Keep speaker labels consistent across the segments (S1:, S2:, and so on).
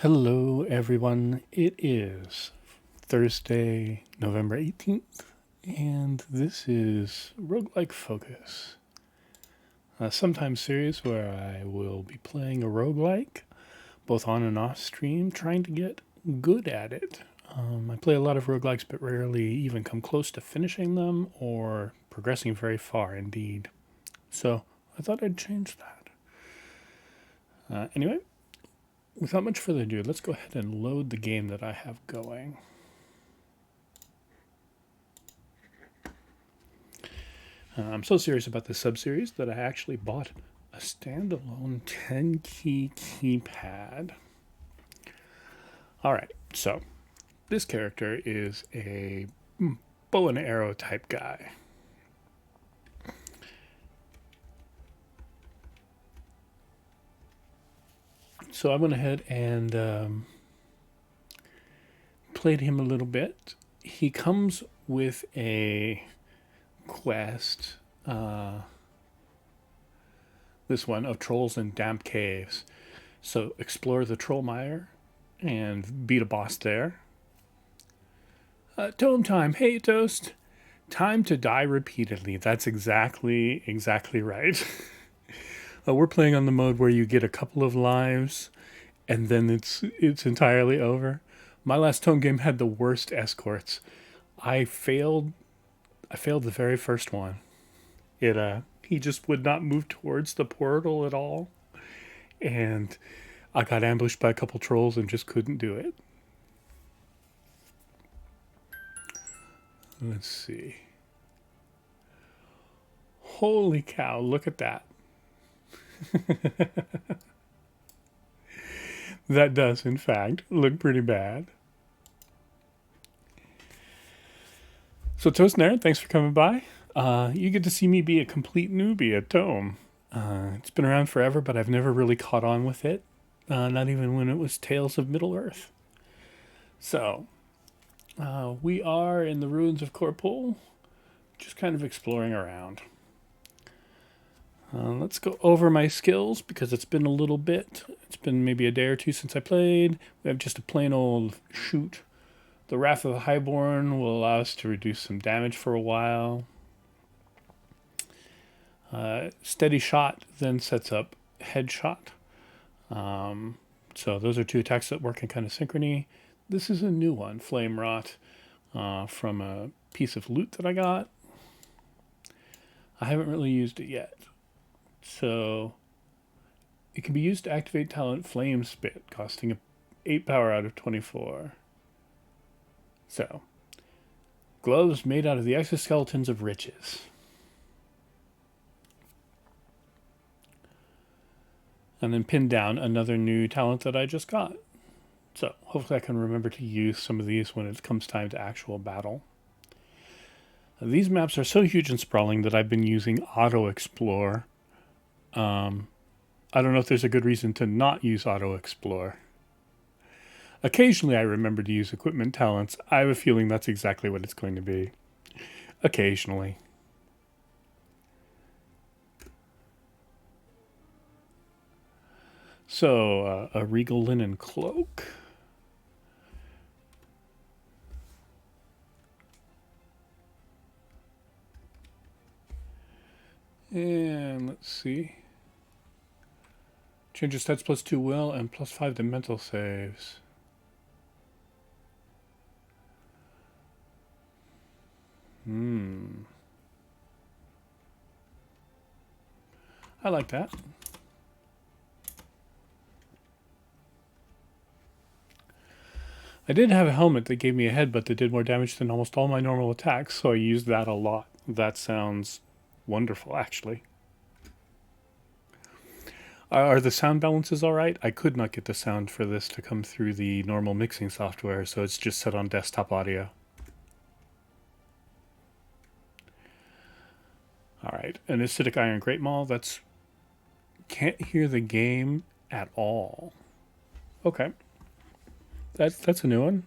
S1: Hello, everyone. It is Thursday, November 18th, and this is Roguelike Focus, a sometimes series where I will be playing a roguelike, both on and off stream, trying to get good at it. I play a lot of roguelikes, but rarely even come close to finishing them or progressing very far indeed. So I thought I'd change that. Anyway, without much further ado, let's go ahead and load the game that I have going. I'm so serious about this sub-series that I actually bought a standalone 10-key keypad. Alright, so this character is a bow and arrow type guy. So I went ahead and played him a little bit. He comes with a quest, this one of trolls in damp caves. So explore the Trollmeyer and beat a boss there. Tome time. Hey, Toast. Time to die repeatedly. That's exactly right. We're playing on the mode where you get a couple of lives and then it's entirely over. My last tome game had the worst escorts. I failed the very first one. He just would not move towards the portal at all. And I got ambushed by a couple trolls and just couldn't do it. Let's see. Holy cow, look at that. That does, in fact, look pretty bad. So, Toast Nerd, thanks for coming by. You get to see me be a complete newbie at Tome. It's been around forever, but I've never really caught on with it. Not even when it was Tales of Middle-earth. So, we are in the ruins of Corpul, just kind of exploring around. Let's go over my skills because it's been a little bit. It's been maybe a day or two since I played. We have just a plain old shoot. The Wrath of the Highborn will allow us to reduce some damage for a while. Steady Shot then sets up Headshot. So those are two attacks that work in kind of synchrony. This is a new one, Flame Rot, from a piece of loot that I got. I haven't really used it yet. So it can be used to activate talent Flame Spit, costing 8 power out of 24. So, gloves made out of the exoskeletons of riches. And then pin down another new talent that I just got. So hopefully I can remember to use some of these when it comes time to actual battle. These maps are so huge and sprawling that I've been using Auto Explore. I don't know if there's a good reason to not use Auto Explore. Occasionally I remember to use equipment talents. I have a feeling that's exactly what it's going to be. Occasionally. So, a regal linen cloak. And let's see. Changes stats +2 will and +5 to mental saves. I like that. I did have a helmet that gave me a headbutt that did more damage than almost all my normal attacks, so I used that a lot. That sounds wonderful, actually. Are the sound balances alright? I could not get the sound for this to come through the normal mixing software, so it's just set on desktop audio. Alright, an acidic iron great maul, that's... Can't hear the game at all. Okay. That's a new one.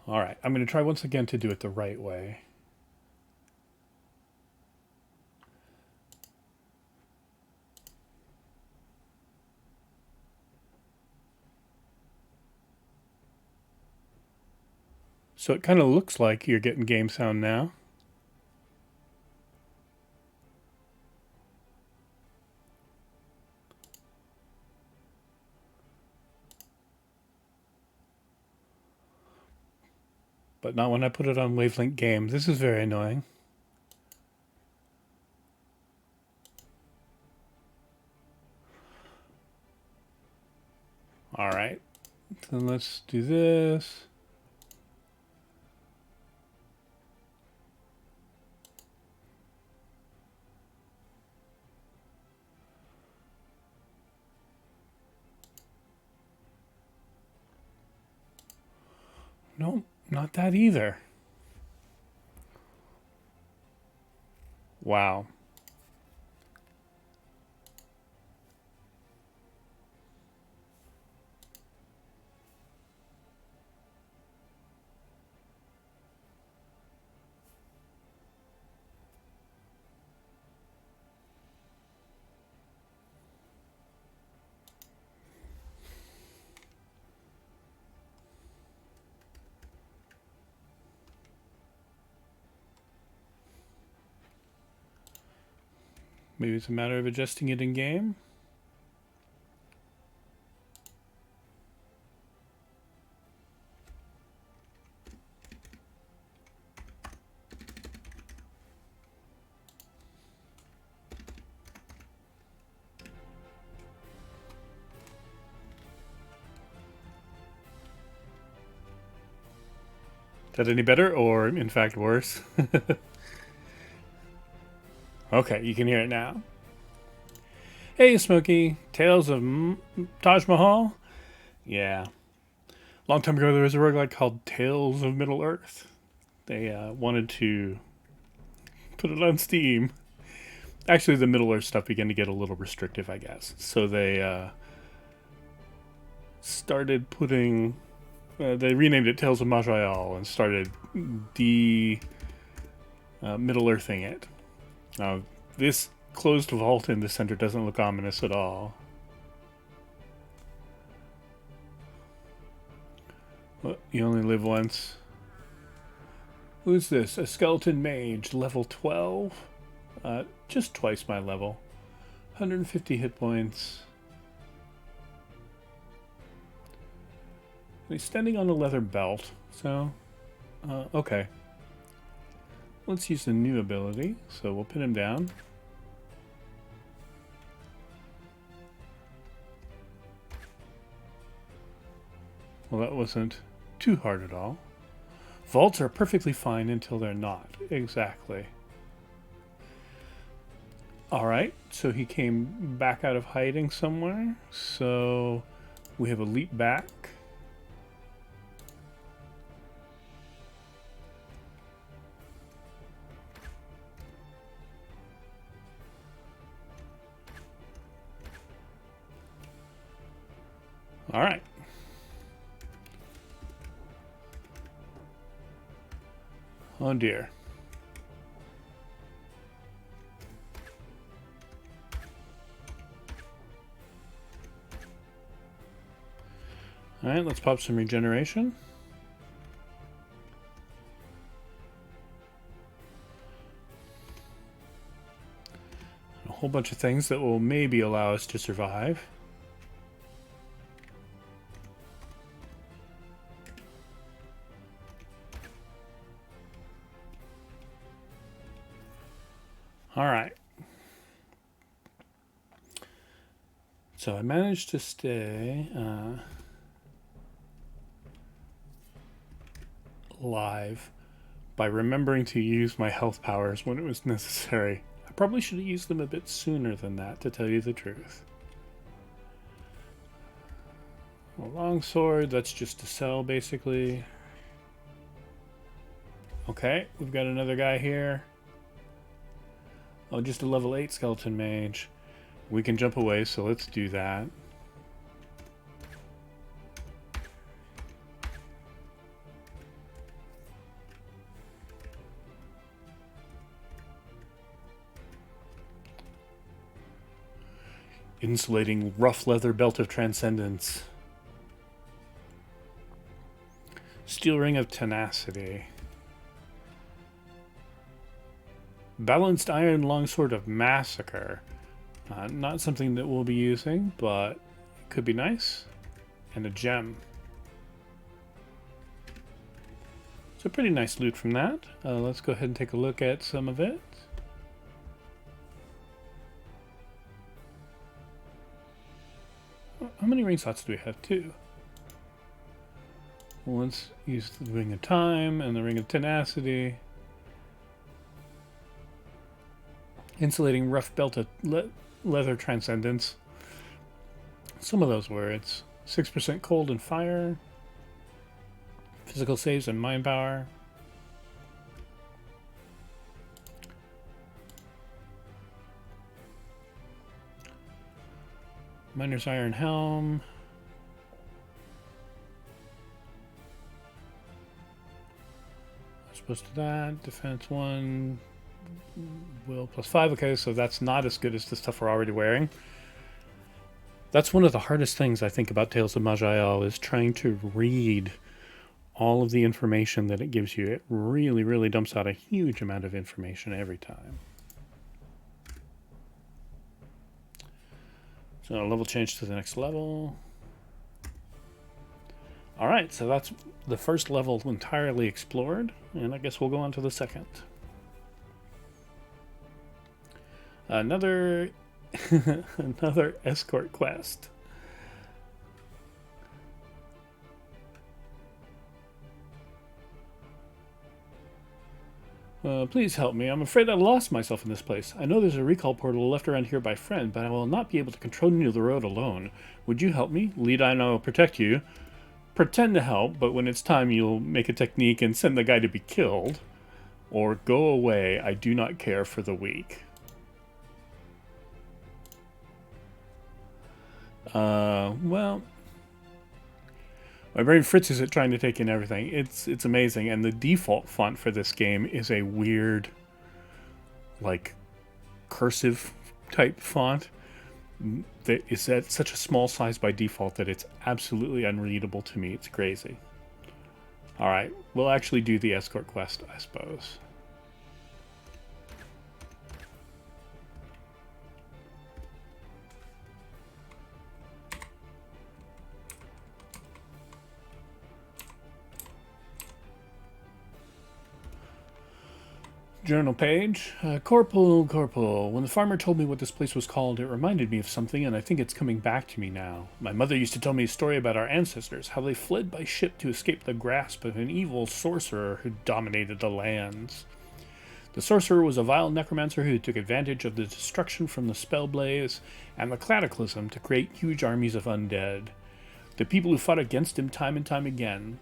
S1: Alright, I'm going to try once again to do it the right way. So it kind of looks like you're getting game sound now. But not when I put it on Wavelength Game. This is very annoying. All right, then let's do this. Nope, not that either. Wow. Maybe it's a matter of adjusting it in game. Is that any better or, in fact, worse? Okay, you can hear it now. Hey, Smokey. Tales of Taj Mahal? Yeah. Long time ago, there was a roguelike called Tales of Middle Earth. They wanted to put it on Steam. Actually, the Middle Earth stuff began to get a little restrictive, I guess. So they started putting... they renamed it Tales of Maj'Eyal and started Middle-earthing it. Now, this closed vault in the center doesn't look ominous at all. Well, you only live once. Who's this? A skeleton mage, level 12? Just twice my level. 150 hit points. He's standing on a leather belt, so... okay. Let's use the new ability, so we'll pin him down. Well, that wasn't too hard at all. Vaults are perfectly fine until they're not. Exactly. Alright, so he came back out of hiding somewhere. So we have a leap back. Alright. Oh dear. Alright, let's pop some regeneration. A whole bunch of things that will maybe allow us to survive. Alright. So I managed to stay alive by remembering to use my health powers when it was necessary. I probably should have used them a bit sooner than that, to tell you the truth. A longsword, that's just a cell basically. Okay, we've got another guy here. Oh, just a level 8 skeleton mage. We can jump away, so let's do that. Insulating rough leather belt of transcendence. Steel Ring of Tenacity. Balanced Iron Longsword of Massacre. Not something that we'll be using, but it could be nice. And a gem. So pretty nice loot from that. Let's go ahead and take a look at some of it. How many ring slots do we have? 2. Well, let's use the Ring of Time and the Ring of Tenacity. Insulating Rough Belted Leather Transcendence. Some of those words. 6% cold and fire. Physical saves and mind power. Miner's Iron Helm. As opposed to that. Defense 1. Will +5. Okay, so that's not as good as the stuff we're already wearing. That's one of the hardest things I think about Tales of Maj'Eyal, is trying to read all of the information that it gives you. It really, really dumps out a huge amount of information every time. So level change to the next level. Alright, so that's the first level entirely explored, and I guess we'll go on to the second. Another another escort quest. Please help me. I'm afraid I lost myself in this place. I know there's a recall portal left around here by friend, but I will not be able to continue the road alone. Would you help me? Lead I will protect you. Pretend to help, but when it's time you'll make a technique and send the guy to be killed. Or go away. I do not care for the weak. Well, my brain fritzes at trying to take in everything. It's amazing, and the default font for this game is a weird, like, cursive type font that is at such a small size by default that it's absolutely unreadable to me. It's crazy. Alright, we'll actually do the escort quest, I suppose. Journal page. Corporal. When the farmer told me what this place was called, it reminded me of something, and I think it's coming back to me now. My mother used to tell me a story about our ancestors, how they fled by ship to escape the grasp of an evil sorcerer who dominated the lands. The sorcerer was a vile necromancer who took advantage of the destruction from the spell blaze and the cataclysm to create huge armies of undead. The people who fought against him time and time again.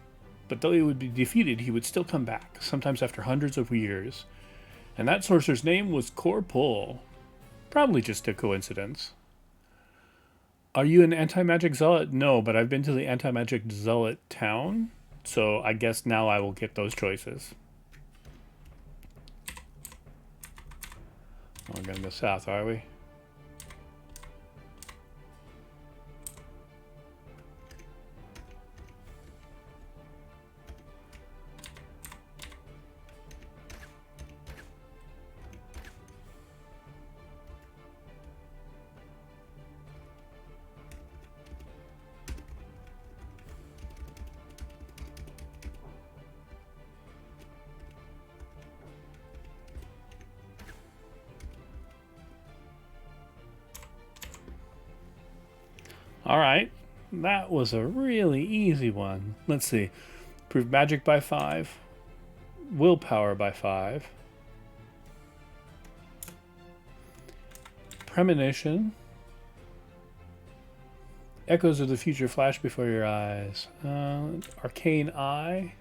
S1: But though he would be defeated, he would still come back, sometimes after hundreds of years. And that sorcerer's name was Corpul. Probably just a coincidence. Are you an anti-magic zealot? No, but I've been to the anti-magic zealot town, so I guess now I will get those choices. We're gonna go south, are we? Alright, that was a really easy one. Let's see. Improve magic by 5. Willpower by 5. Premonition. Echoes of the future flash before your eyes. Arcane Eye.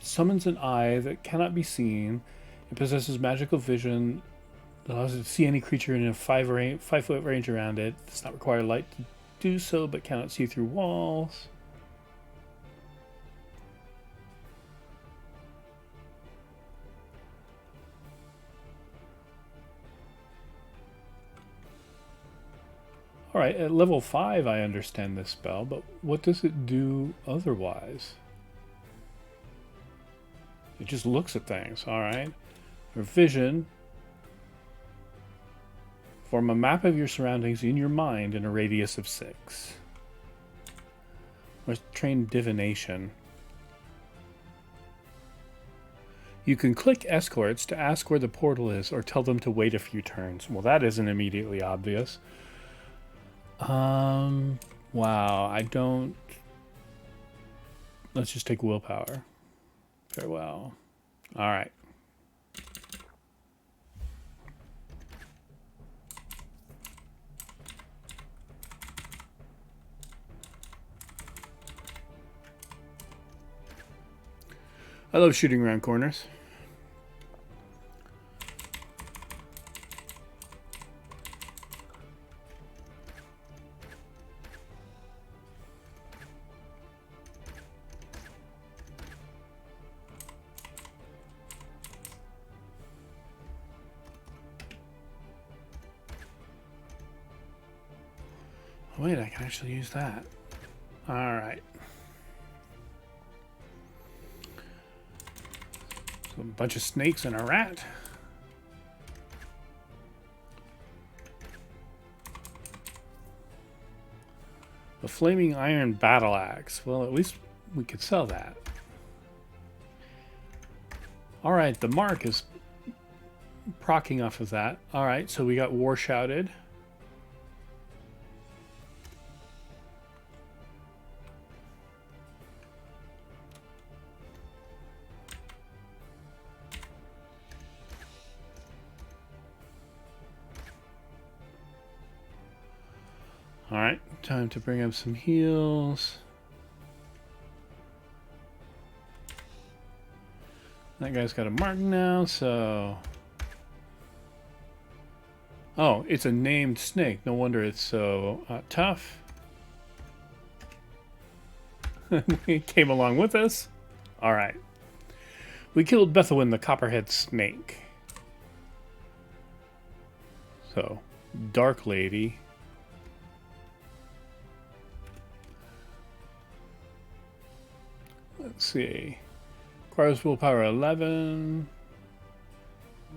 S1: Summons an eye that cannot be seen. It possesses magical vision. It allows you to see any creature in a 5-foot range around it. Does not require light to do so, but cannot see through walls. Alright, at level 5 I understand this spell, but what does it do otherwise? It just looks at things, alright. For vision, form a map of your surroundings in your mind in a radius of 6. Let's train divination. You can click escorts to ask where the portal is or tell them to wait a few turns. Well, that isn't immediately obvious. Wow, I don't... Let's just take willpower. Farewell. Alright. I love shooting around corners. Wait, I can actually use that. Alright. So a bunch of snakes and a rat. The flaming iron battle axe. Well, at least we could sell that. Alright, the mark is procking off of that. Alright, so we got war shouted. Alright, time to bring up some heals. That guy's got a mark now, so... Oh, it's a named snake. No wonder it's so tough. It came along with us. Alright. We killed Bethowin the Copperhead Snake. So, Dark Lady... Let's see. Requires willpower 11.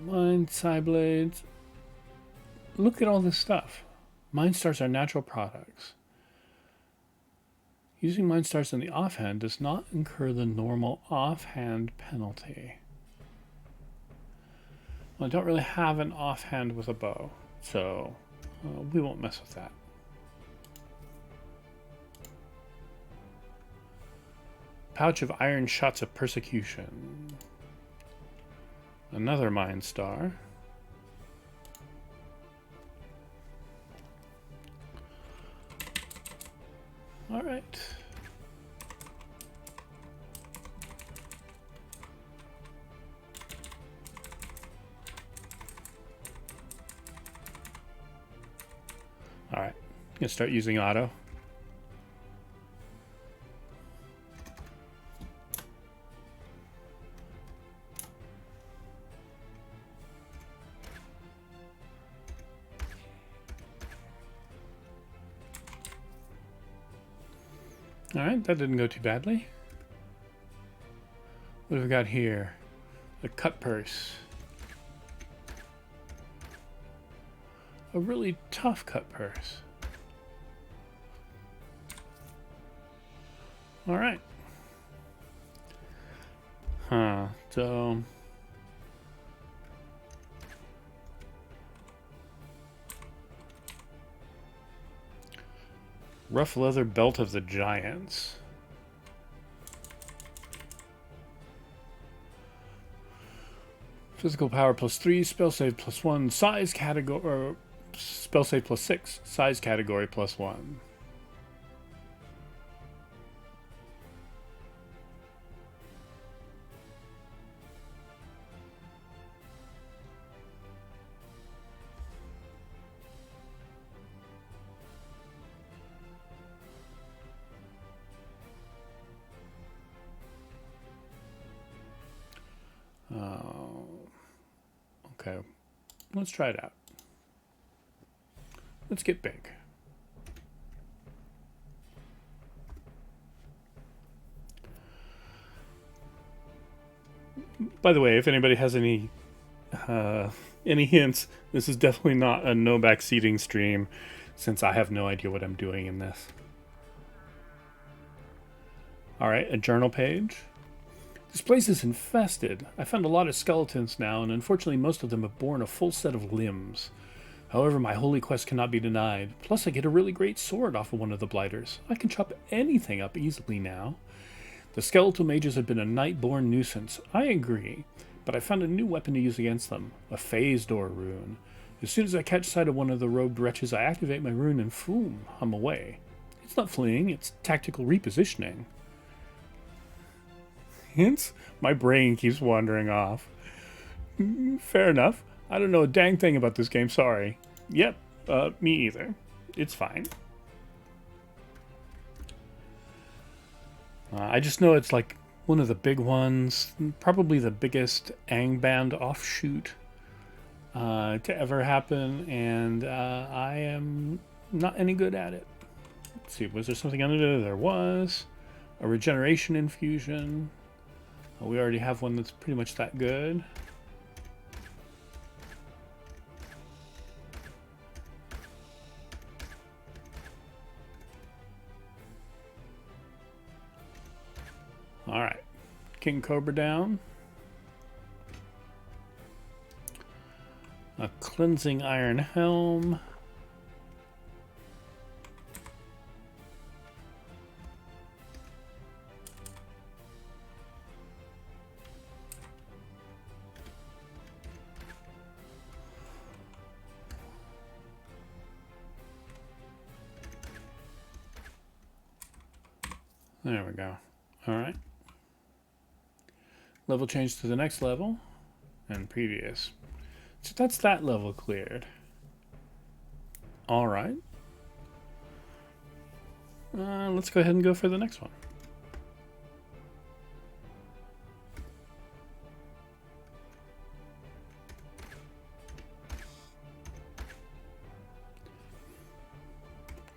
S1: Mind Psyblades. Look at all this stuff. Mind Stars are natural products. Using Mind Stars in the offhand does not incur the normal offhand penalty. Well, I don't really have an offhand with a bow, so we won't mess with that. Pouch of iron shots of persecution. Another Mind Star. All right. All right. Gonna start using auto. Alright, that didn't go too badly. What have we got here? The cut purse. A really tough cut purse. Alright. So... Rough leather belt of the giants. Physical power +3, spell save +1, size category, or spell save +6, size category +1. Okay, let's try it out. Let's get big. By the way, if anybody has any hints, this is definitely not a no backseating stream, since I have no idea what I'm doing in this. Alright, a journal page. This place is infested. I found a lot of skeletons now, and unfortunately most of them have borne a full set of limbs. However, my holy quest cannot be denied. Plus, I get a really great sword off of one of the blighters. I can chop anything up easily now. The skeletal mages have been a night-born nuisance. I agree, but I found a new weapon to use against them, a phase door rune. As soon as I catch sight of one of the robed wretches, I activate my rune and boom, I'm away. It's not fleeing, it's tactical repositioning. Hints? My brain keeps wandering off. Fair enough. I don't know a dang thing about this game, sorry. Yep, me either. It's fine. I just know it's like one of the big ones, probably the biggest Angband offshoot to ever happen, and I am not any good at it. Let's see, was there something under there? There was. A regeneration infusion. We already have one that's pretty much that good. Alright. King Cobra down. A cleansing iron helm. There we go. Alright. Level change to the next level. And previous. So that's that level cleared. Alright. Let's go ahead and go for the next one.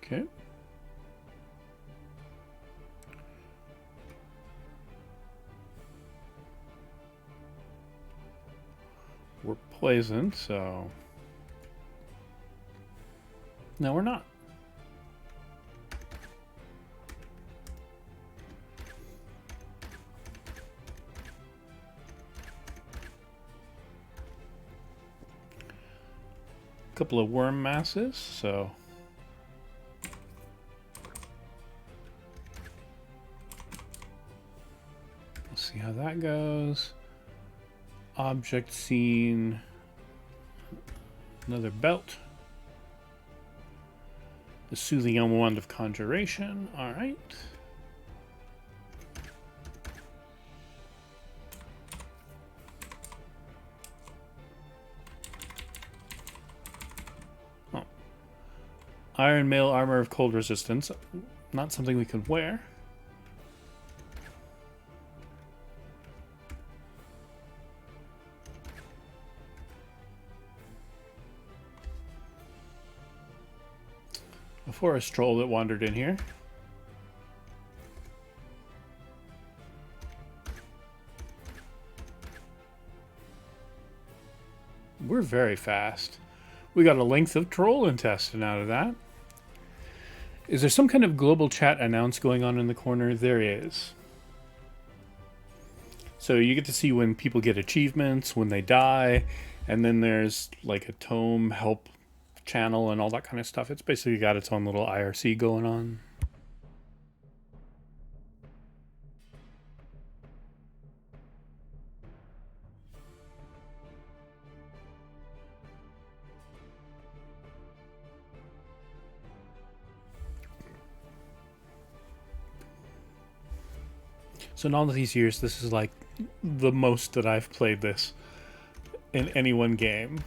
S1: Okay. We're poisoned, so... No, we're not. A couple of worm masses, so... We'll see how that goes. Object scene. Another belt. The soothing wand of conjuration. Alright. Oh. Iron mail armor of cold resistance. Not something we could wear. A forest troll that wandered in here. We're very fast. We got a length of troll intestine out of that. Is there some kind of global chat announce going on in the corner? There is. So you get to see when people get achievements, when they die, and then there's like a tome help channel and all that kind of stuff. It's basically got its own little IRC going on. So in all of these years, this is like the most that I've played this in any one game.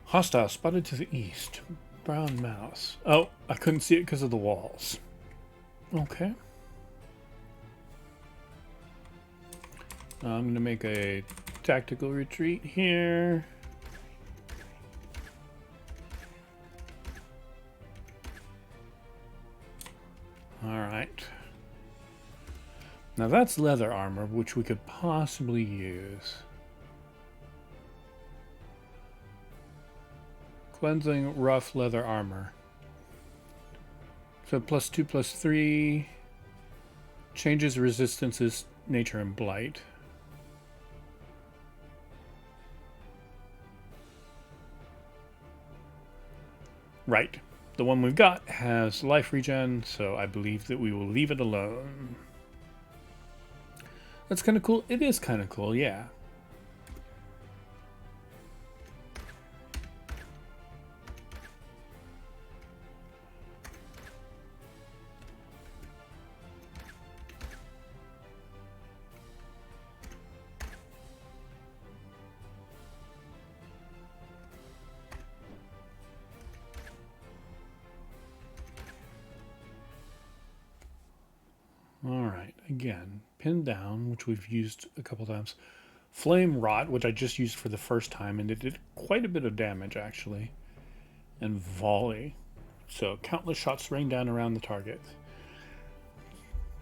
S1: Hostile spotted to the east. Brown mouse. Oh, I couldn't see it because of the walls. Okay. I'm going to make a tactical retreat here. Alright. Now that's leather armor, which we could possibly use. Cleansing rough leather armor. So +2/+3 changes resistances, nature, and blight. Right. The one we've got has life regen, so I believe that we will leave it alone. That's kind of cool. It is kind of cool, yeah. Alright, again, pin down, which we've used a couple times. Flame rot, which I just used for the first time, and it did quite a bit of damage, actually. And volley. So countless shots rain down around the target.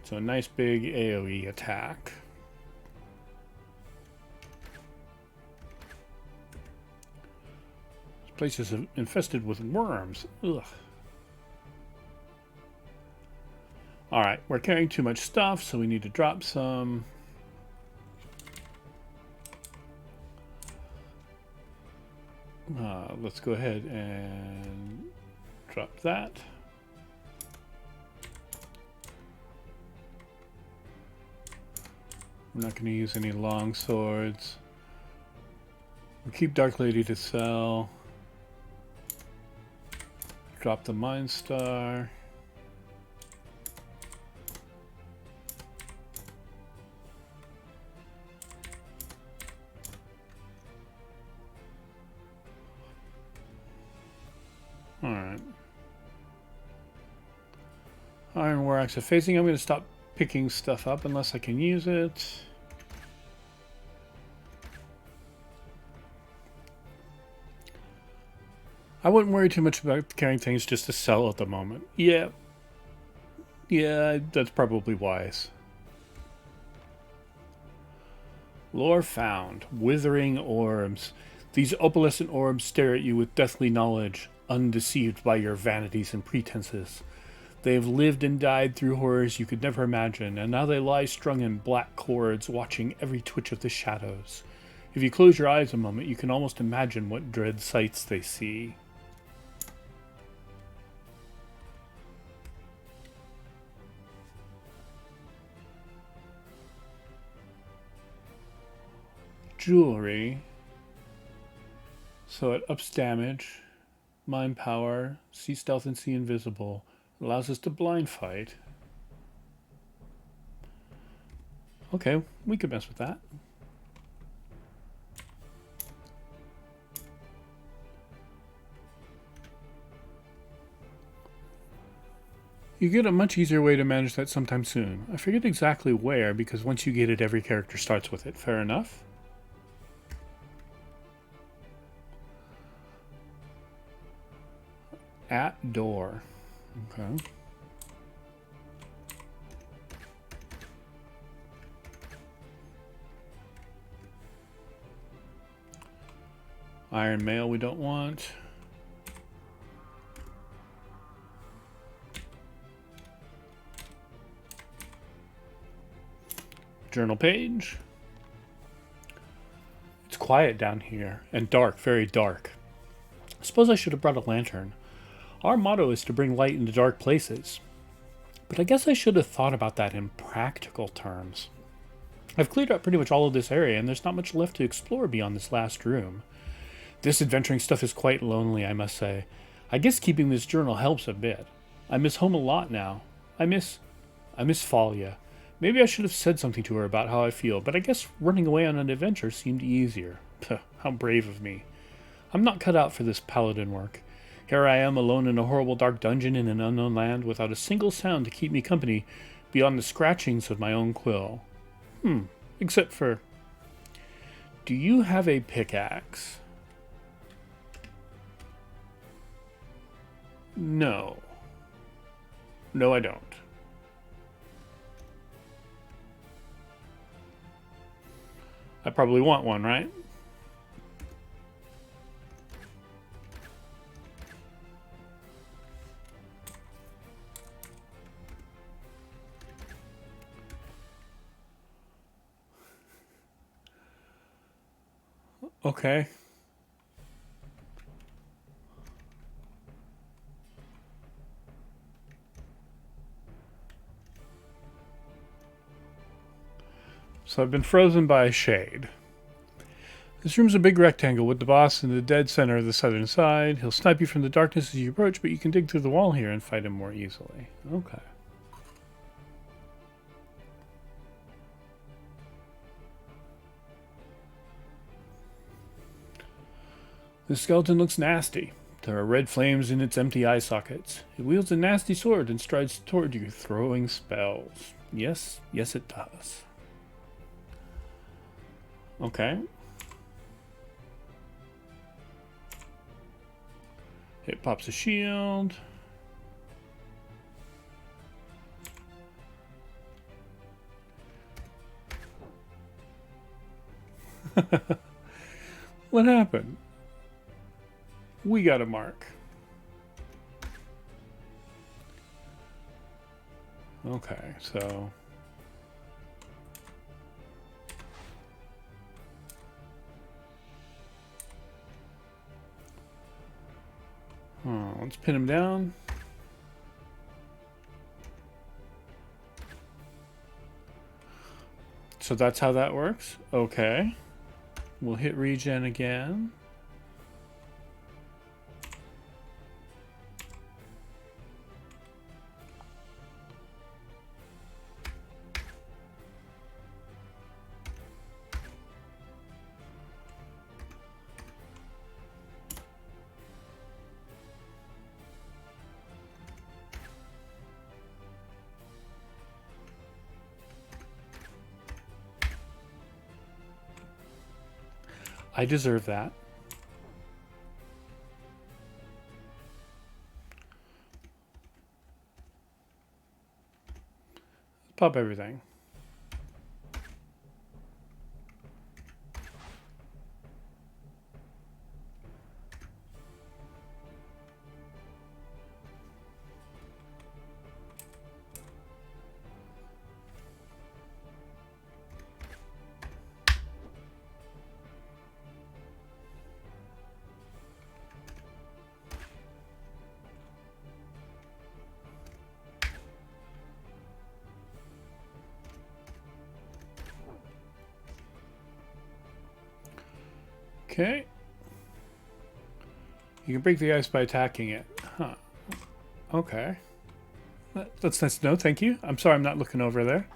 S1: So a nice big AoE attack. This place is infested with worms. Ugh. Alright, we're carrying too much stuff, so we need to drop some. Let's go ahead and drop that. We're not going to use any long swords. We'll keep Dark Lady to sell. Drop the Mind Star. Alright. Iron War Axe of Phasing. I'm going to stop picking stuff up unless I can use it. I wouldn't worry too much about carrying things just to sell at the moment. Yeah. Yeah, that's probably wise. Lore found. Withering orbs. These opalescent orbs stare at you with deathly knowledge, undeceived by your vanities and pretenses. They have lived and died through horrors you could never imagine, and now they lie strung in black cords, watching every twitch of the shadows. If you close your eyes a moment, you can almost imagine what dread sights they see. Jewelry. So it ups damage, mind power, see stealth and see invisible. It allows us to blind fight. Okay, we could mess with that. You get a much easier way to manage that sometime soon. I forget exactly where, because once you get it, every character starts with it. Fair enough? At door. Okay. Iron mail we don't want. Journal page. It's quiet down here and dark, very dark. I suppose I should have brought a lantern. Our motto is to bring light into dark places. But I guess I should have thought about that in practical terms. I've cleared up pretty much all of this area, and there's not much left to explore beyond this last room. This adventuring stuff is quite lonely, I must say. I guess keeping this journal helps a bit. I miss home a lot now. I miss Falia. Maybe I should have said something to her about how I feel, but I guess running away on an adventure seemed easier. How brave of me. I'm not cut out for this paladin work. Here I am alone in a horrible dark dungeon in an unknown land without a single sound to keep me company beyond the scratchings of my own quill. Except for Do you have a pickaxe? No. No, I don't. I probably want one, right? Okay. So I've been frozen by a shade. This room's a big rectangle with the boss in the dead center of the southern side. He'll snipe you from the darkness as you approach, but you can dig through the wall here and fight him more easily. Okay. The skeleton looks nasty. There are red flames in its empty eye sockets. It wields a nasty sword and strides toward you, throwing spells. Yes, yes it does. Okay. It pops a shield. What happened? We got a mark. Okay, so... let's pin him down. So that's how that works? Okay. We'll hit regen again. I deserve that. Pop everything. Okay. You can break the ice by attacking it. Huh. Okay. That's nice to know. Thank you. I'm sorry I'm not looking over there.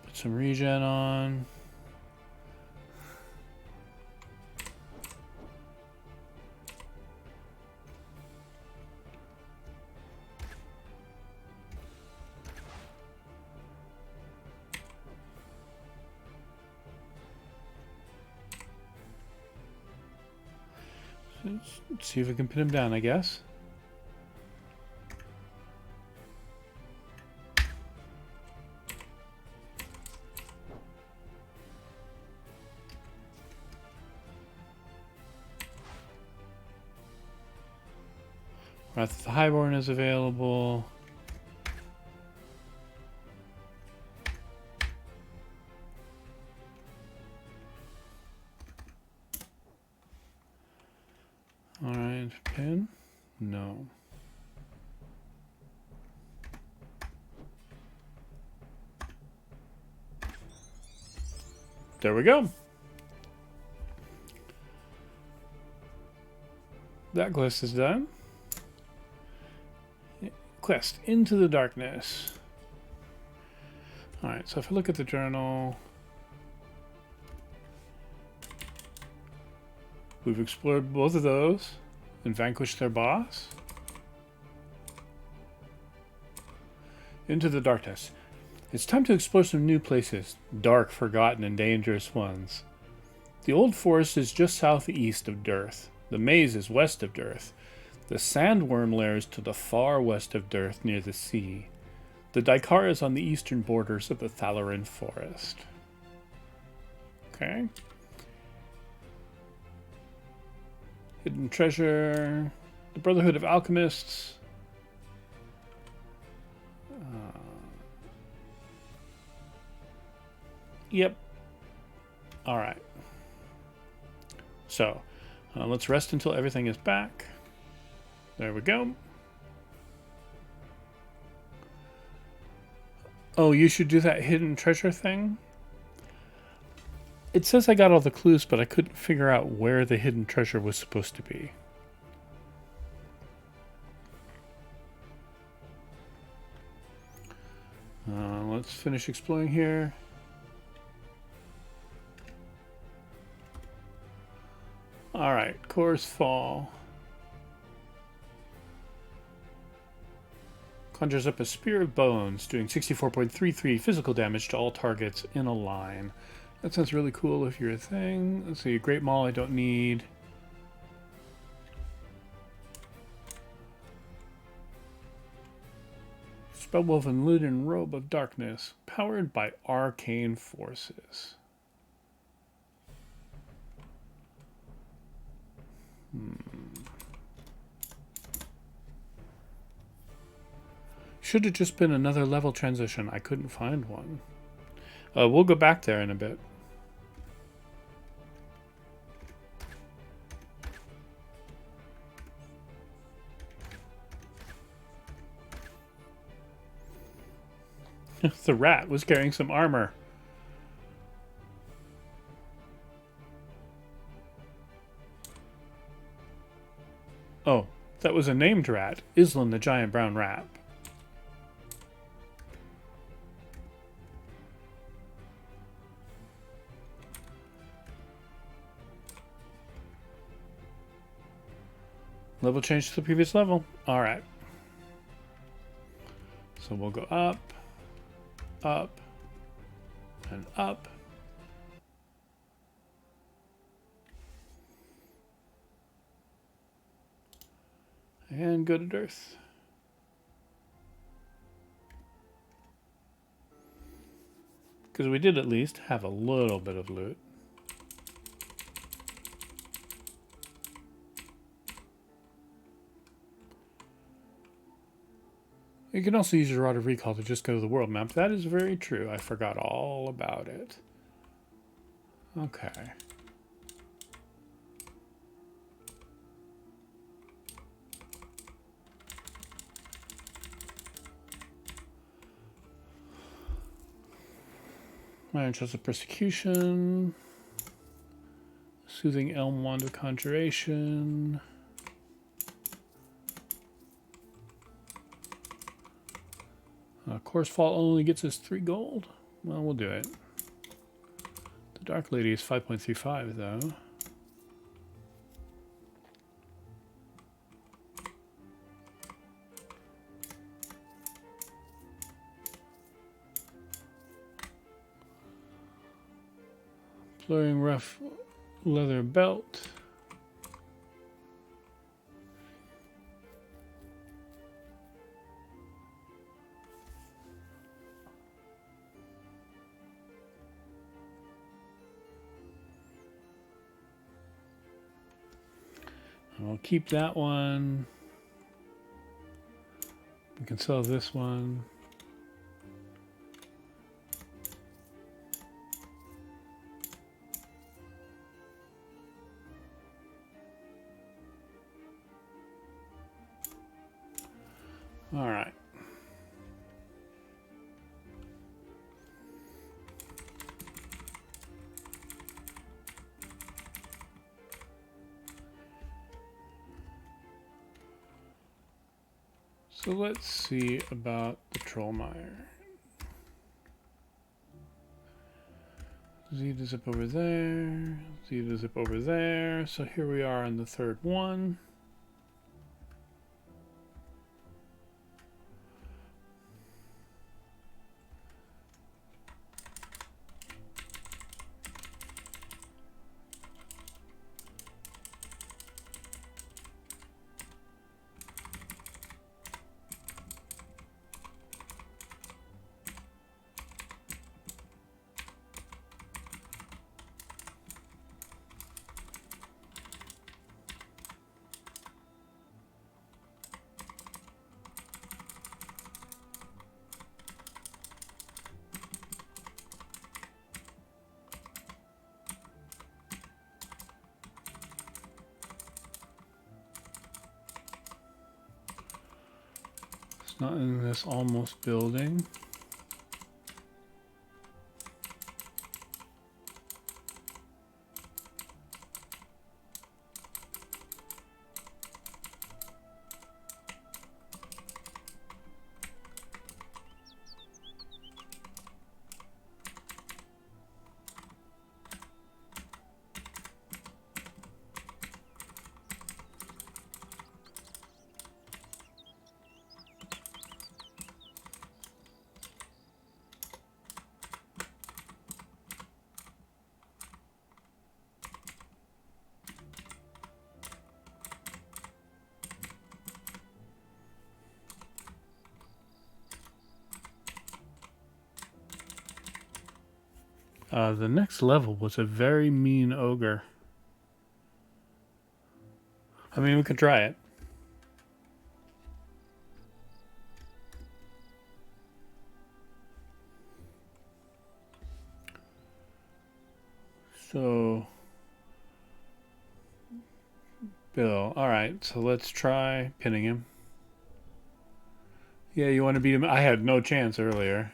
S1: Put some regen on. Let's see if we can pin him down, I guess. Wrath of the Highborn is available. Alright, pin? No. There we go. That quest is done. Quest Into the Darkness. Alright, so if I look at the journal, we've explored both of those and vanquished their boss. Into the Darkness. It's time to explore some new places, dark, forgotten, and dangerous ones. The Old Forest is just southeast of Dirth. The Maze is west of Dirth. The Sandworm lair is to the far west of Dirth, near the sea. The Daikar is on the eastern borders of the Thalarin Forest. Okay. Hidden Treasure. The Brotherhood of Alchemists. Yep. Alright. So, let's rest until everything is back. There we go. Oh, you should do that hidden treasure thing? It says I got all the clues, but I couldn't figure out where the hidden treasure was supposed to be. Let's finish exploring here. Alright, Course Fall. Conjures up a Spear of Bones, doing 64.33 physical damage to all targets in a line. That sounds really cool if you're a thing. Let's see, Great Maul I don't need. Spellwoven Linen Robe of Darkness, powered by arcane forces. Should have just been another level transition. I couldn't find one. We'll go back there in a bit. The rat was carrying some armor. Oh, that was a named rat. Islan the giant brown rat. Level change to the previous level. Alright. So we'll go up, up, and up. And go to Dirth. Because we did at least have a little bit of loot. You can also use your Rod of Recall to just go to the world map. That is very true. I forgot all about it. Okay. Iron Chest of Persecution. Soothing Elm Wand of Conjuration. Course Fall only gets us 3 gold. Well, we'll do it. The Dark Lady is 5.35 though. Flowing rough leather belt. I'll keep that one. We can sell this one. All right. So let's see about the Trollmeyer. Z to zip over there, Z to zip over there. So here we are on the third one. Not in this almost building. The next level was a very mean ogre. I mean, we could try it. So, Bill. All right, so let's try pinning him. Yeah, you want to beat him? I had no chance earlier.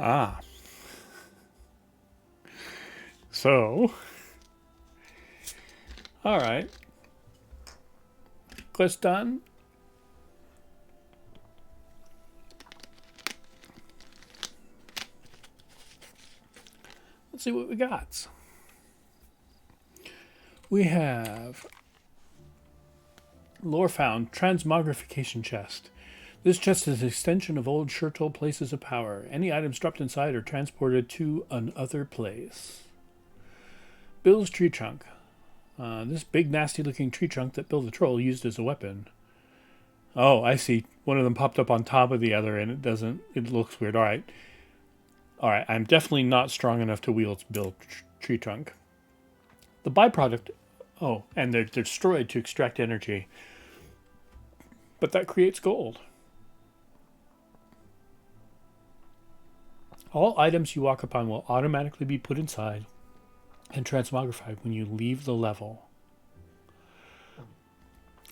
S1: Ah. So. All right. Quest done. Let's see what we got. We have lore found transmogrification chest. This chest is an extension of old Shertol places of power. Any items dropped inside are transported to another place. Bill's tree trunk. This big nasty looking tree trunk that Bill the Troll used as a weapon. Oh, I see. One of them popped up on top of the other and it looks weird. All right. I'm definitely not strong enough to wield Bill's tree trunk. The byproduct, and they're destroyed to extract energy. But that creates gold. All items you walk upon will automatically be put inside and transmogrified when you leave the level.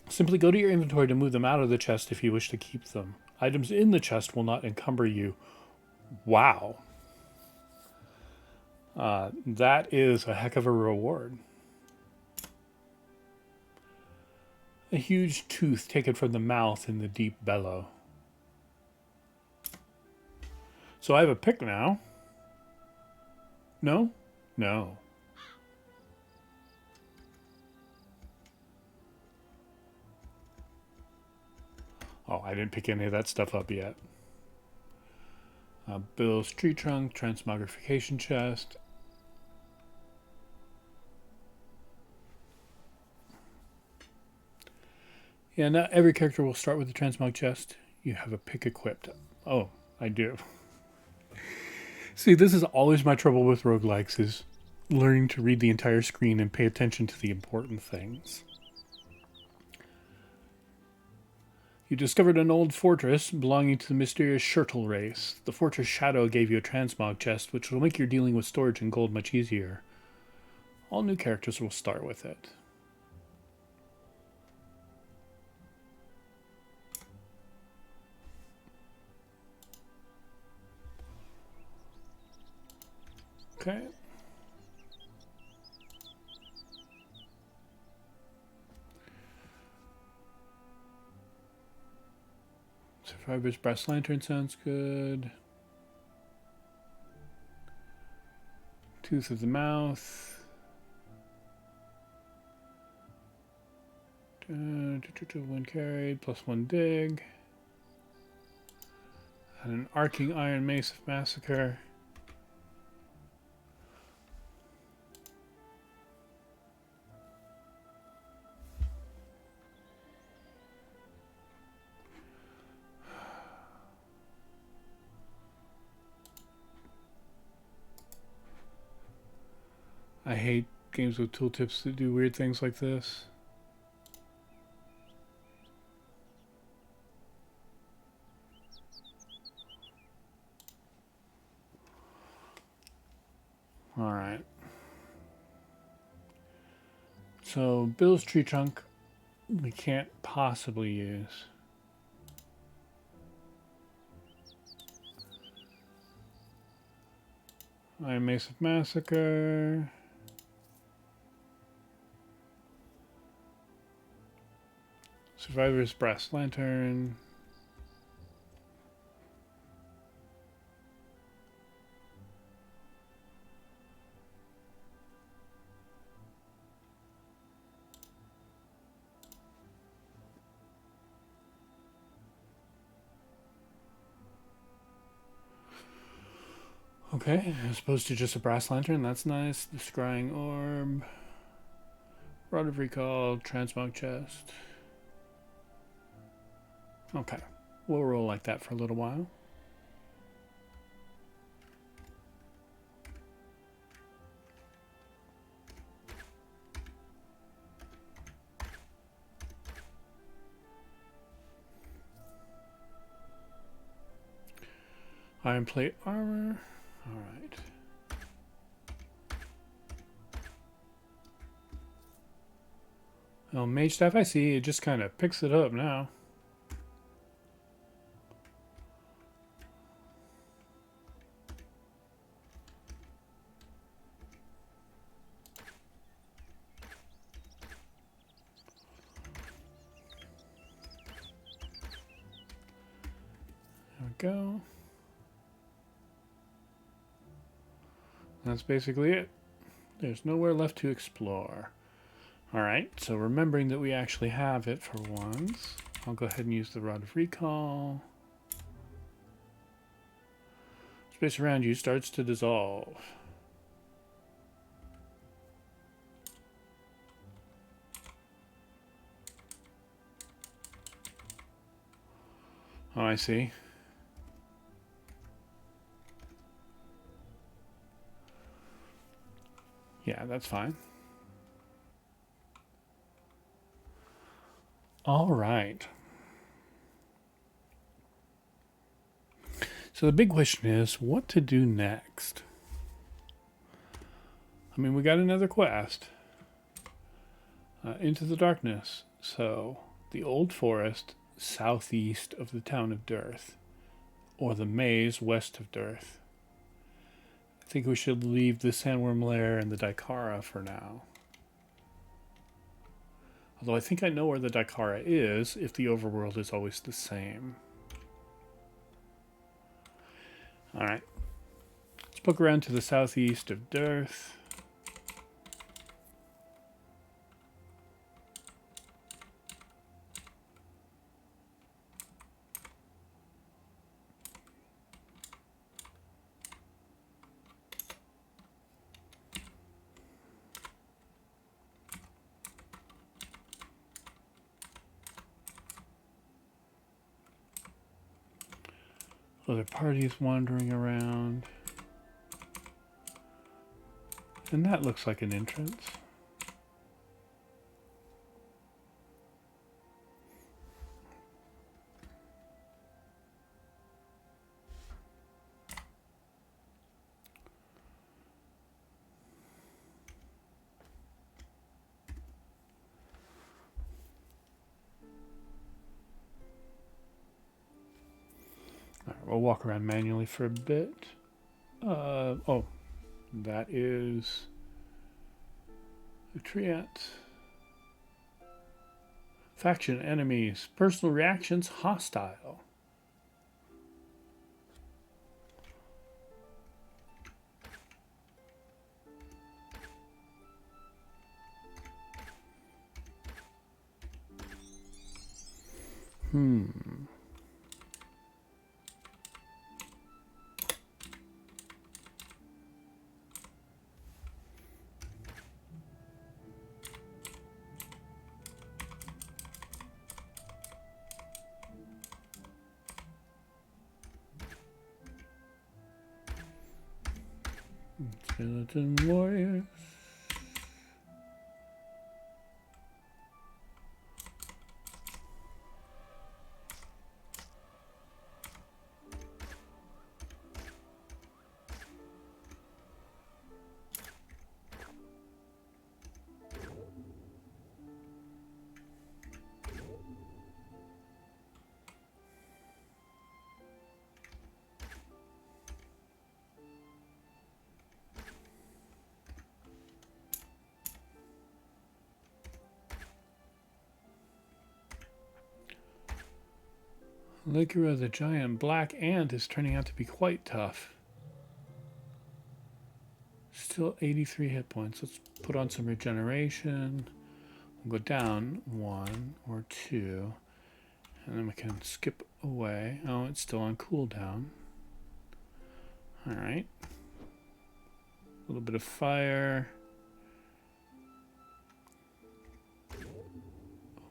S1: Simply go to your inventory to move them out of the chest if you wish to keep them. Items in the chest will not encumber you. Wow. That is a heck of a reward. A huge tooth taken from the mouth in the deep bellow. So I have a pick now. No? No. Oh, I didn't pick any of that stuff up yet. Bill's tree trunk, transmogrification chest. Yeah, not every character will start with the transmog chest. You have a pick equipped. Oh, I do. See, this is always my trouble with roguelikes, is learning to read the entire screen and pay attention to the important things. You discovered an old fortress belonging to the mysterious Shertol race. The fortress shadow gave you a transmog chest, which will make your dealing with storage and gold much easier. All new characters will start with it. Okay. Survivor's Brass Lantern sounds good. Tooth of the Mouth. One carried, plus one dig. And an Arcane Eye and Mace of Massacre. I hate games with tooltips that do weird things like this. Alright. So, Bill's tree trunk we can't possibly use. Iron Mace of Massacre. Survivor's Brass Lantern. Okay, as opposed to just a brass lantern, that's nice. The scrying orb. Rod of Recall, transmog chest. Okay, we'll roll like that for a little while. Iron plate armor. Alright. Well, mage staff, I see. It just kind of picks it up now. There we go. That's basically it. There's nowhere left to explore. Alright, so remembering that we actually have it for once, I'll go ahead and use the Rod of Recall. Space around you starts to dissolve. Oh, I see. Yeah, that's fine. All right. So the big question is what to do next. I mean, we got another quest. Into the Darkness. So, the Old Forest southeast of the town of Dearth. Or the maze west of Dearth. I think we should leave the Sandworm Lair and the Daikara for now. Although I think I know where the Daikara is, if the overworld is always the same. Alright. Let's poke around to the southeast of Dearth. Other parties wandering around. And that looks like an entrance. we'll walk around manually for a bit. Oh, that is the Triat. Faction enemies. Personal reactions hostile. Skeleton warriors. Likura, the giant black ant, is turning out to be quite tough. Still 83 hit points. Let's put on some regeneration. We'll go down 1 or 2. And then we can skip away. Oh, it's still on cooldown. Alright. A little bit of fire.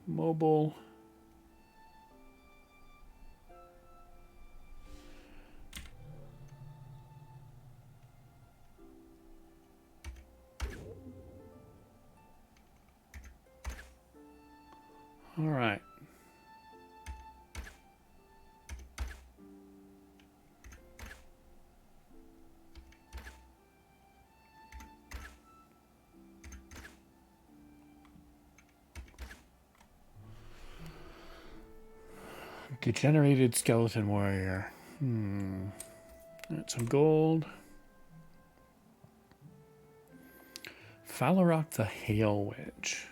S1: Mobile. All right. Degenerated skeleton warrior. Got some gold. Falorok the Hail Witch.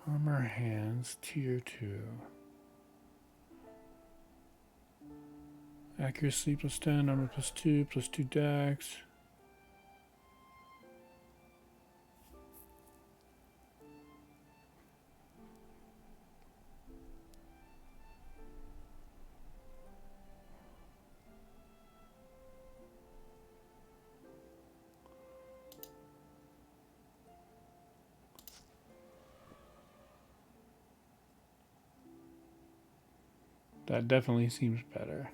S1: Armor hands, tier 2. Accuracy plus 10, armor plus 2 dex. That definitely seems better.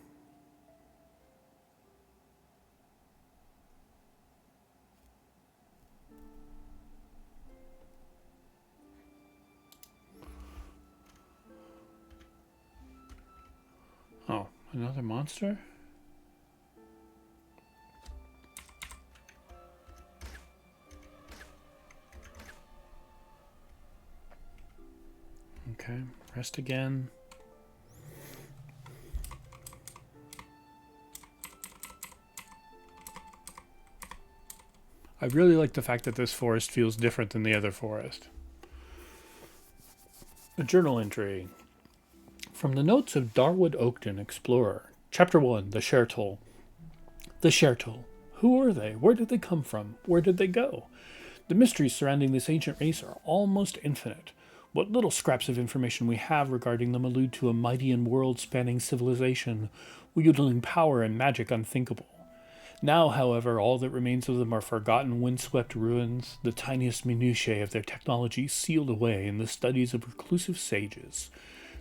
S1: Oh, another monster? Okay, rest again. I really like the fact that this forest feels different than the other forest. A journal entry. From the notes of Darwood Oakton, Explorer. Chapter 1, The Shertol. The Shertol. Who were they? Where did they come from? Where did they go? The mysteries surrounding this ancient race are almost infinite. What little scraps of information we have regarding them allude to a mighty and world-spanning civilization, wielding power and magic unthinkable. Now, however, all that remains of them are forgotten windswept ruins, the tiniest minutiae of their technology sealed away in the studies of reclusive sages.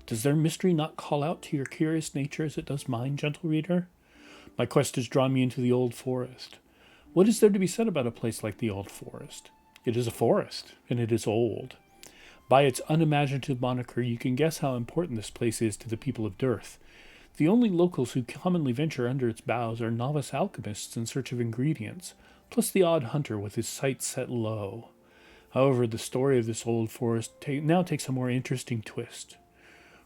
S1: Does their mystery not call out to your curious nature as it does mine, gentle reader? My quest has drawn me into the Old Forest. What is there to be said about a place like the Old Forest? It is a forest, and it is old. By its unimaginative moniker, you can guess how important this place is to the people of Dearth. The only locals who commonly venture under its boughs are novice alchemists in search of ingredients, plus the odd hunter with his sights set low. However, the story of this old forest now takes a more interesting twist.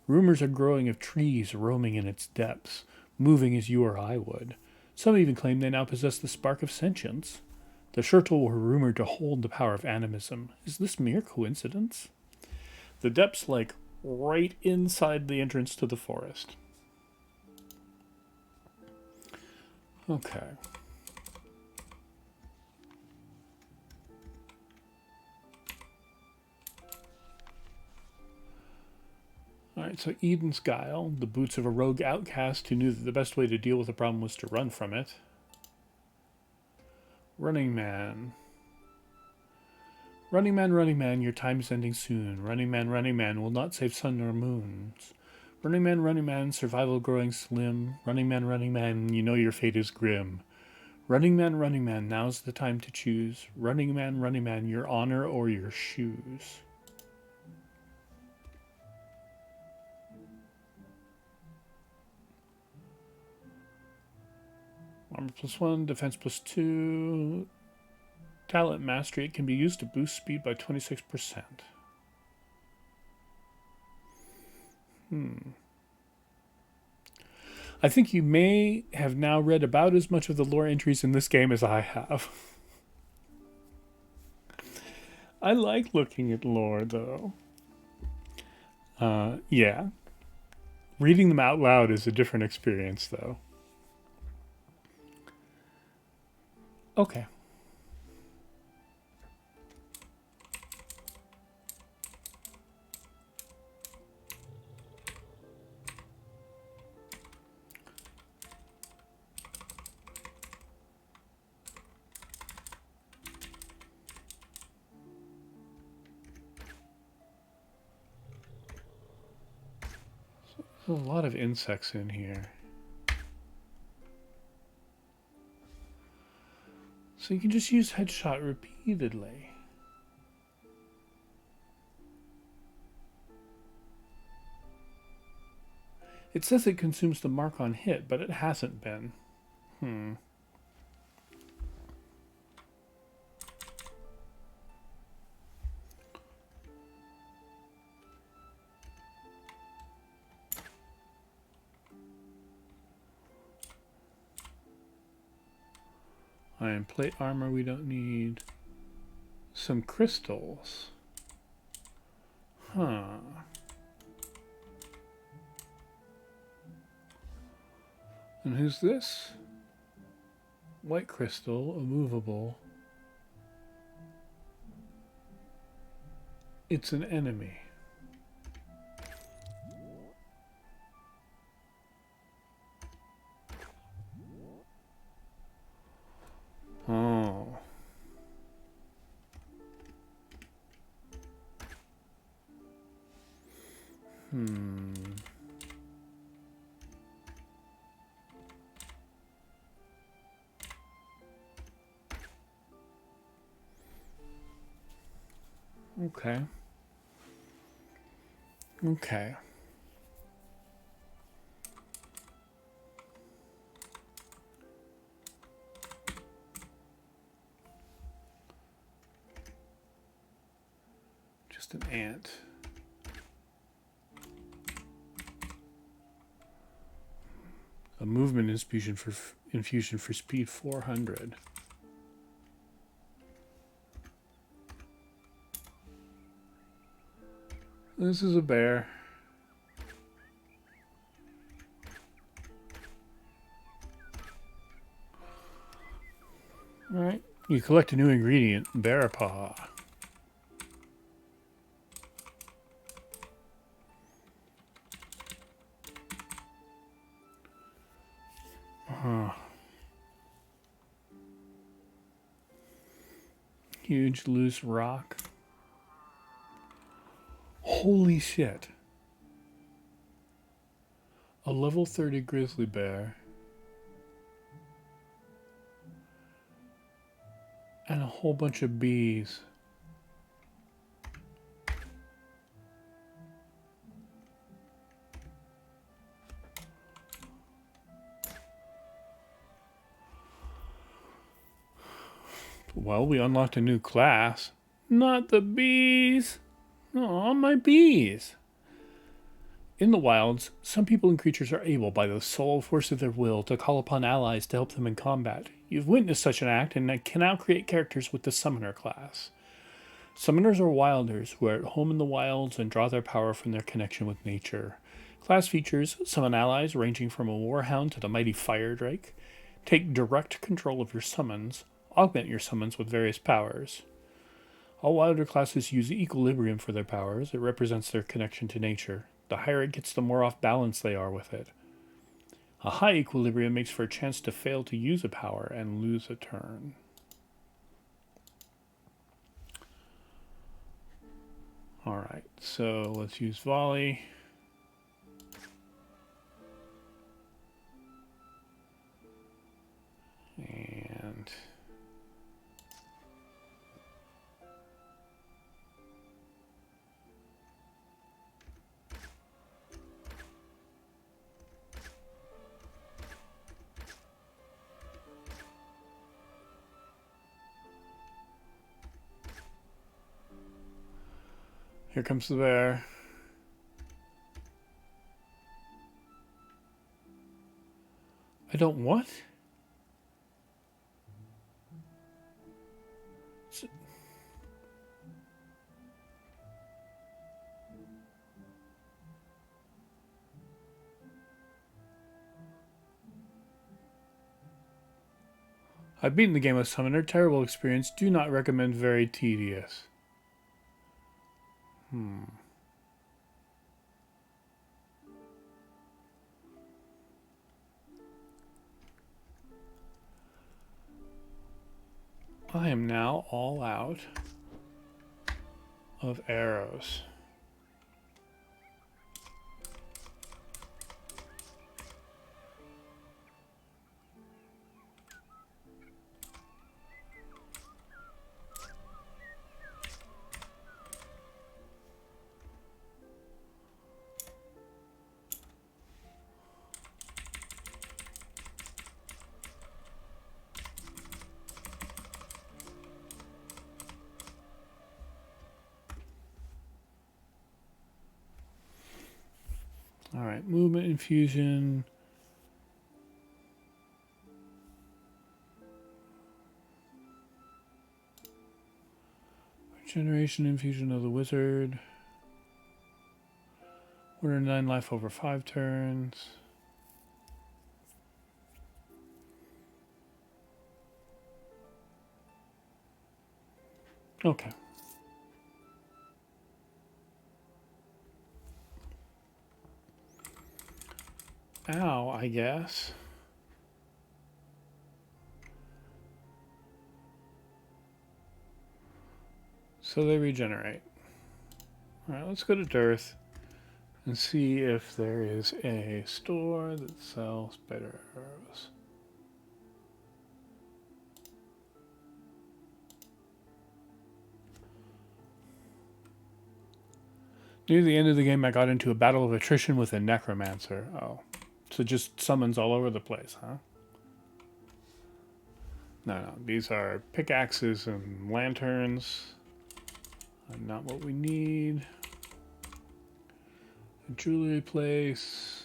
S1: Rumors are growing of trees roaming in its depths, moving as you or I would. Some even claim they now possess the spark of sentience. The Shertol were rumored to hold the power of animism. Is this mere coincidence? The depths, like, right inside the entrance to the forest. Okay. Alright, so Eden's Guile, the boots of a rogue outcast who knew that the best way to deal with a problem was to run from it. Running Man. Running Man, your time is ending soon. Running Man, will not save sun nor moons. Running Man, survival growing slim. Running Man, you know your fate is grim. Running Man, now's the time to choose. Running Man, your honor or your shoes. Armor +1, defense +2. Talent Mastery, it can be used to boost speed by 26%. I think you may have now read about as much of the lore entries in this game as I have. I like looking at lore, though. Yeah. Reading them out loud is a different experience, though. Okay. There's a lot of insects in here. So you can just use headshot repeatedly. It says it consumes the mark on hit, but it hasn't been. Iron plate armor we don't need. Some crystals. Huh. And who's this? White crystal, immovable. It's an enemy. Oh. Okay. Okay. Just an ant. A movement infusion for speed 400. This is a bear. Alright. You collect a new ingredient, bear paw. Huge loose rock. Holy shit. A level 30 grizzly bear. And a whole bunch of bees. Well, we unlocked a new class. Not the bees! Aw, my bees! In the wilds, some people and creatures are able, by the sole force of their will, to call upon allies to help them in combat. You've witnessed such an act and can now create characters with the Summoner class. Summoners are wilders who are at home in the wilds and draw their power from their connection with nature. Class features summon allies ranging from a warhound to the mighty fire drake. Take direct control of your summons. Augment your summons with various powers. All wilder classes use equilibrium for their powers. It represents their connection to nature. The higher it gets, the more off balance they are with it. A high equilibrium makes for a chance to fail to use a power and lose a turn. Alright, so let's use volley. And here comes the bear. I don't what? I've beaten the game of Summoner. Terrible experience. Do not recommend. Very tedious. I am now all out of arrows. Alright, movement infusion. Regeneration infusion of the wizard. 109 life over 5 turns. Okay. Ow, I guess. So they regenerate. Alright, let's go to Dearth and see if there is a store that sells better arrows. Near the end of the game, I got into a battle of attrition with a necromancer. Oh. So just summons all over the place, huh? No, these are pickaxes and lanterns. Not what we need. A jewelry place.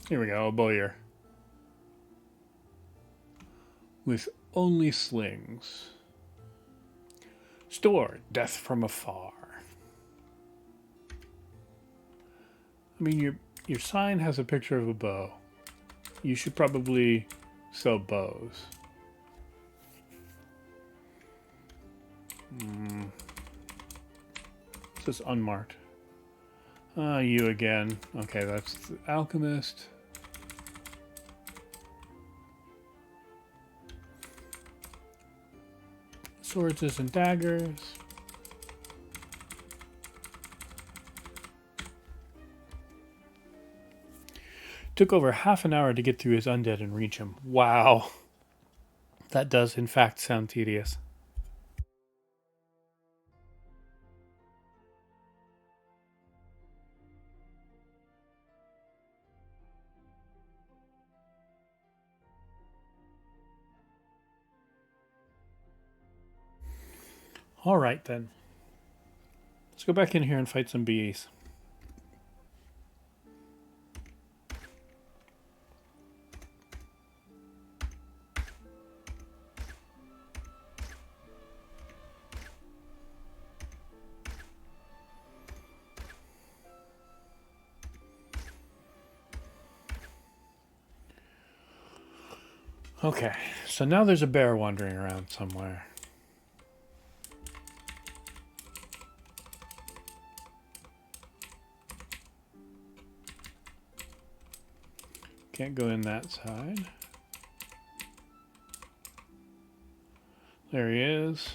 S1: Here we go, a bowyer. With only slings. Store, death from afar. I mean, your sign has a picture of a bow. You should probably sell bows. This is unmarked. You again. Okay, that's the alchemist. Swords and daggers. Took over half an hour to get through his undead and reach him. Wow. That does, in fact, sound tedious. All right, then. Let's go back in here and fight some bees. Okay, so now there's a bear wandering around somewhere. Can't go in that side. There he is.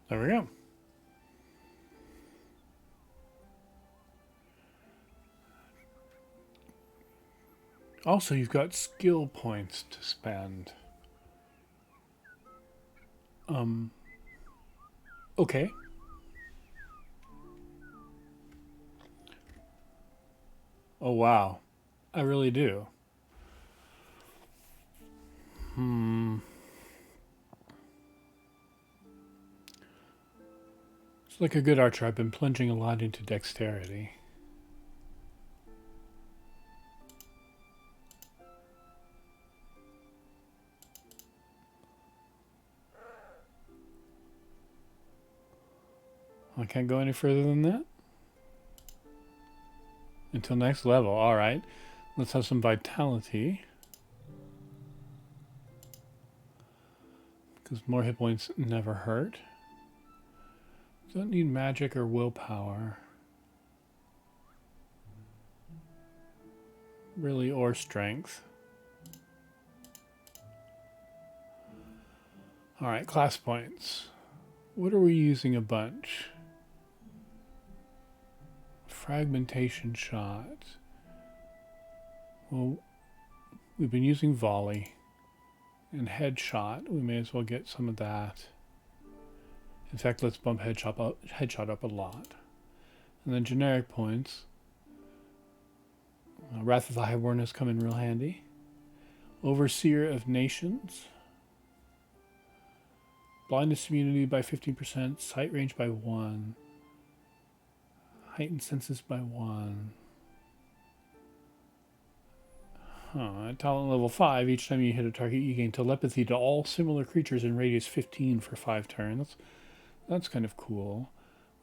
S1: There we go. Also, you've got skill points to spend. Okay. Oh, wow. I really do. It's like a good archer. I've been plunging a lot into dexterity. I can't go any further than that? Until next level. Alright. Let's have some vitality. Because more hit points never hurt. Don't need magic or willpower. Really, or strength. Alright, class points. What are we using a bunch? Fragmentation shot. Well, we've been using volley. And headshot. We may as well get some of that. In fact, let's bump headshot up a lot. And then generic points. Wrath of the Highborn has come in real handy. Overseer of Nations. Blindness immunity by 15%. Sight range by 1. Heightened senses by 1. At talent level 5, each time you hit a target, you gain telepathy to all similar creatures in radius 15 for 5 turns. That's kind of cool.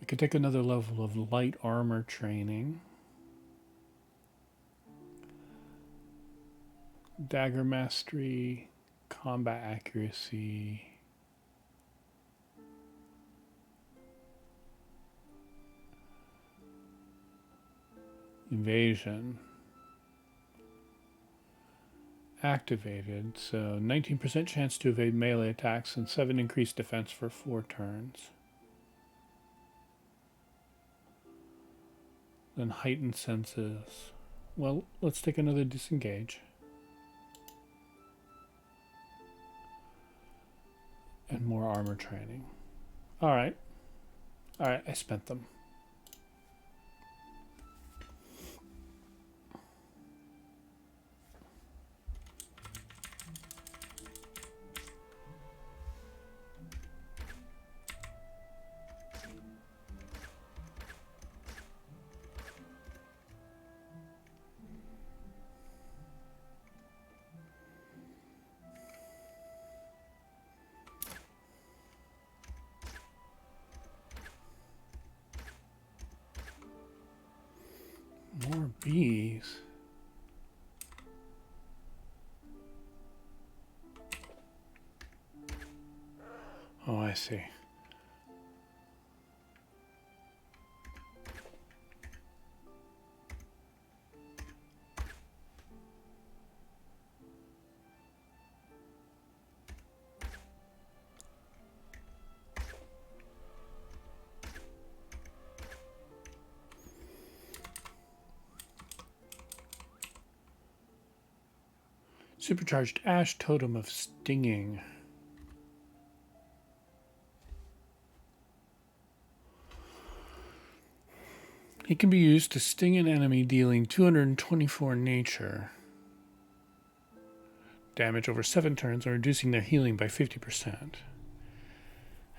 S1: We could take another level of light armor training. Dagger mastery, combat accuracy. Evasion. Activated, so 19% chance to evade melee attacks and 7 increased defense for 4 turns. Then heightened senses. Well, let's take another disengage. And more armor training. Alright. Alright, I spent them. More bees. Oh, I see. Supercharged Ash Totem of Stinging. It can be used to sting an enemy, dealing 224 nature damage over 7 turns, or reducing their healing by 50%.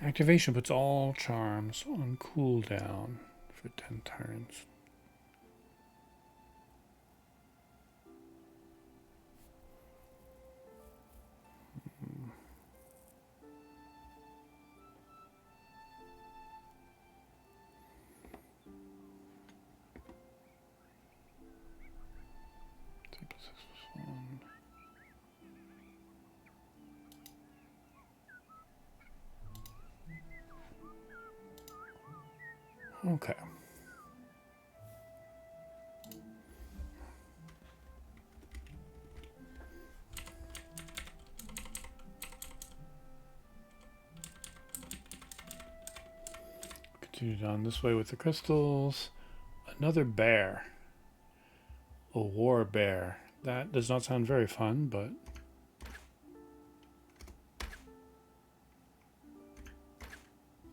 S1: Activation puts all charms on cooldown for 10 turns. Okay. Continue down this way with the crystals. Another bear. A war bear. That does not sound very fun, but...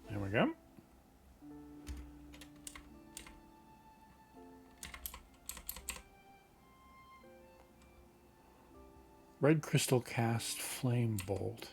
S1: There we go. Red crystal cast flame bolt.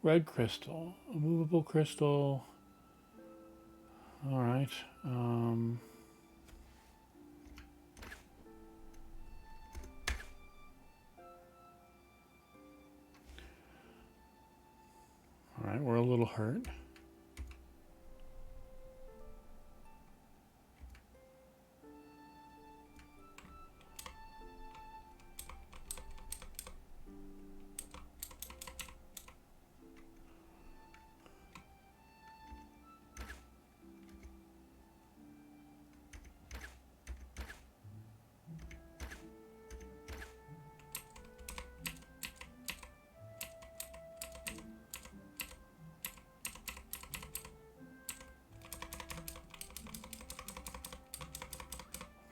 S1: Red crystal, a movable crystal. All right. All right, we're a little hurt.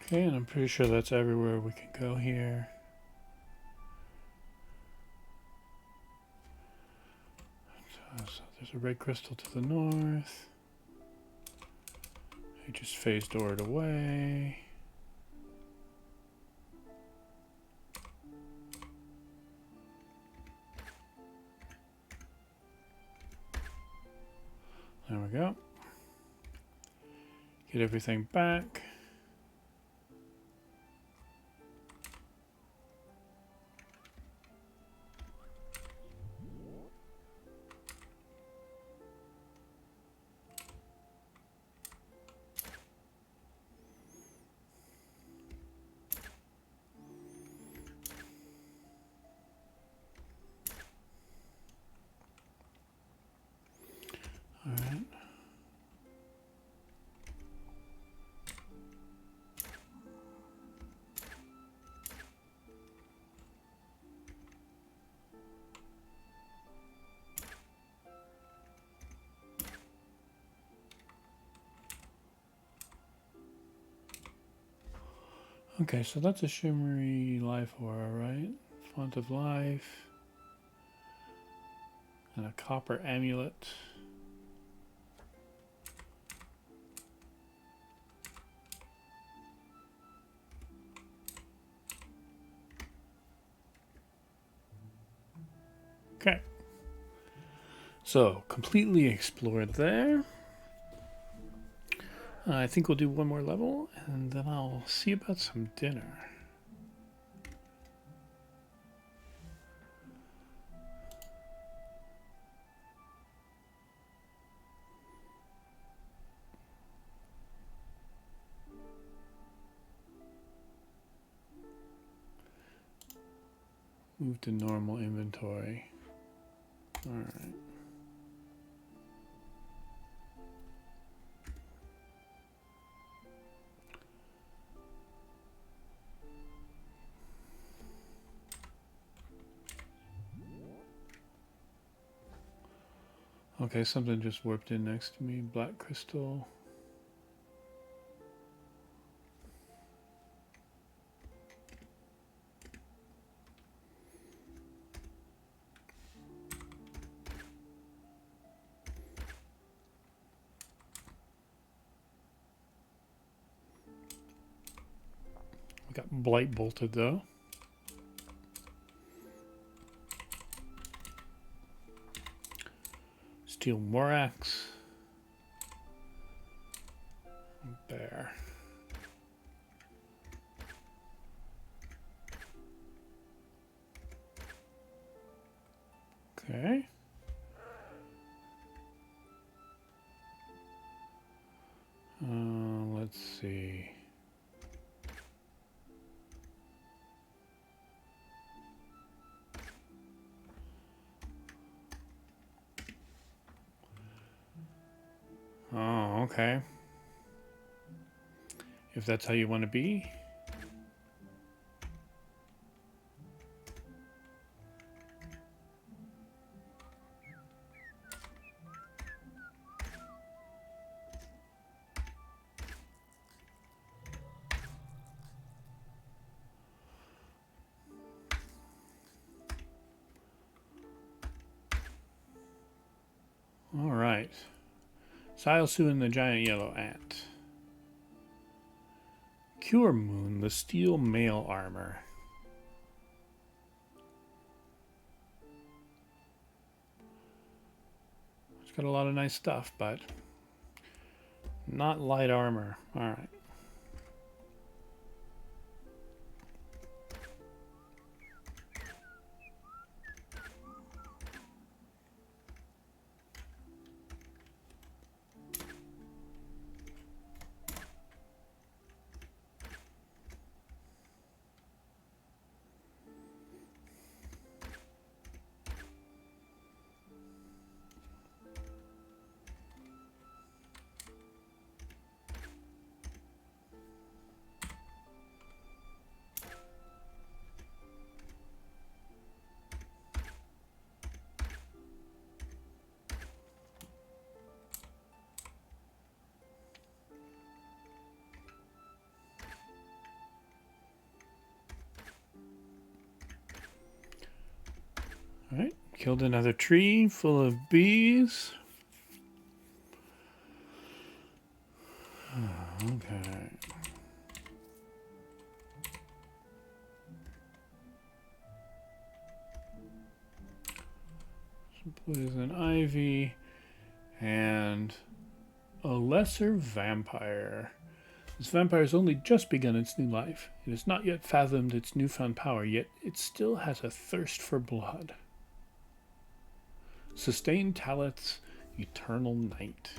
S1: Okay, and I'm pretty sure that's everywhere we can go here. So there's a red crystal to the north. I just phase doored away. There we go. Get everything back. All right. Okay, so that's a shimmery life aura, right? Font of life. And a copper amulet. Okay. So, completely explored there. I think we'll do one more level, and then I'll see about some dinner. Move to normal inventory. All right. Okay, something just warped in next to me. Black crystal. We got blight bolted though. Steel Morax. There. Okay. Let's see. Oh, okay. If that's how you want to be. All right. Silesu and the giant yellow ant. Cure Moon, the steel mail armor. It's got a lot of nice stuff, but not light armor. All right. All right, killed another tree full of bees. Okay. Some poison ivy and a lesser vampire. This vampire has only just begun its new life. It has not yet fathomed its newfound power, yet it still has a thirst for blood. Sustained Talith's eternal night.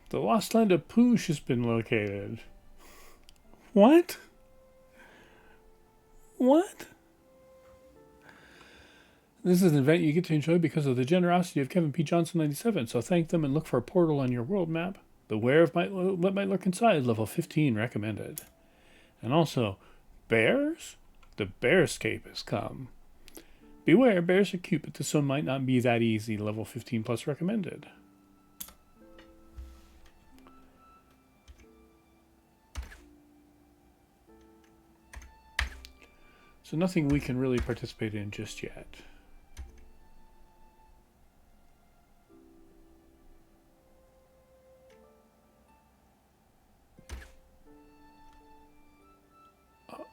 S1: The lost land of Poosh has been located. What? What? This is an event you get to enjoy because of the generosity of Kevin P. Johnson 97, so thank them and look for a portal on your world map. Beware of what might lurk inside, level 15 recommended. And also, bears? The bearscape has come. Beware, bears are cute, but this one might not be that easy, level 15 plus recommended. So nothing we can really participate in just yet.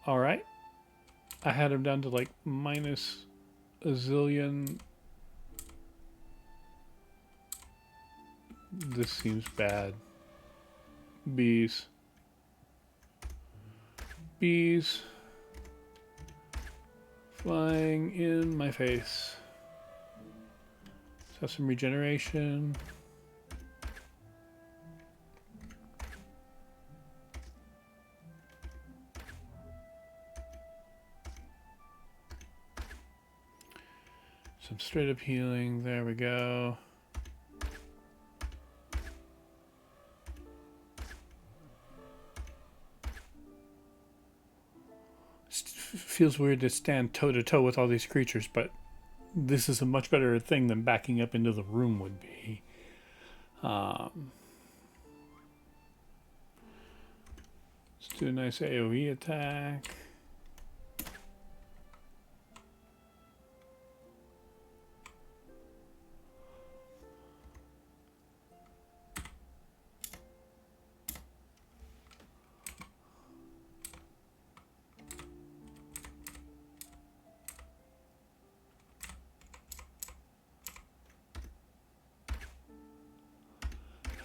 S1: All right. I had him down to like minus a zillion. This seems bad. Bees. Bees. flying in my face. Let's have some regeneration. Some straight up healing. There we go. Feels weird to stand toe to toe with all these creatures, but this is a much better thing than backing up into the room would be. Let's do a nice AoE attack.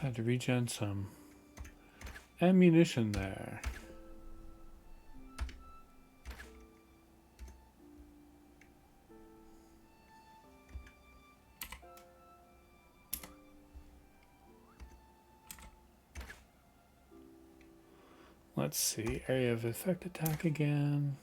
S1: Had to regen some ammunition there. Let's see, area of effect attack again.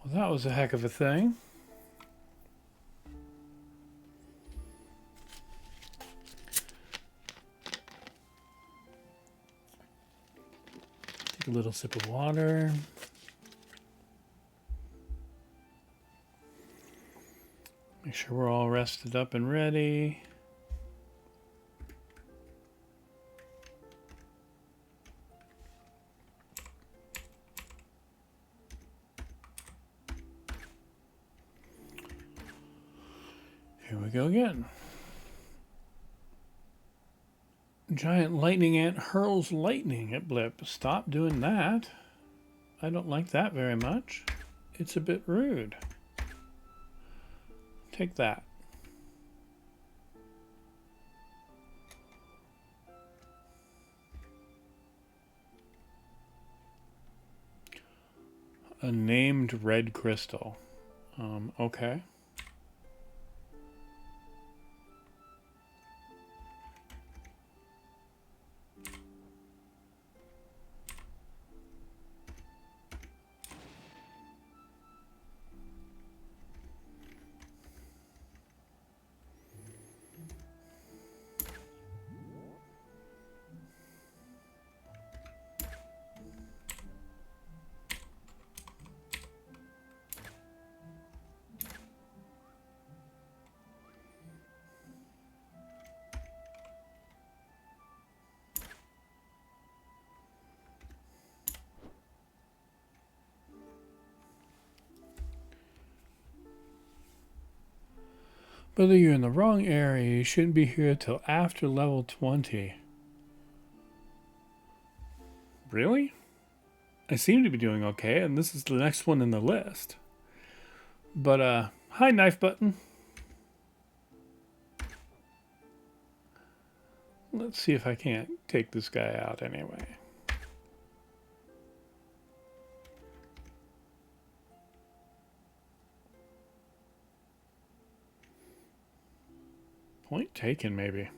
S1: Well, that was a heck of a thing. Take a little sip of water. Make sure we're all rested up and ready. Here we go again. Giant lightning ant hurls lightning at Blip. Stop doing that. I don't like that very much. It's a bit rude. Take that. A named red crystal. Okay. Whether you're in the wrong area, you shouldn't be here till after level 20. Really? I seem to be doing okay, and this is the next one in the list. But, hi, knife button. Let's see if I can't take this guy out anyway. Point taken, maybe.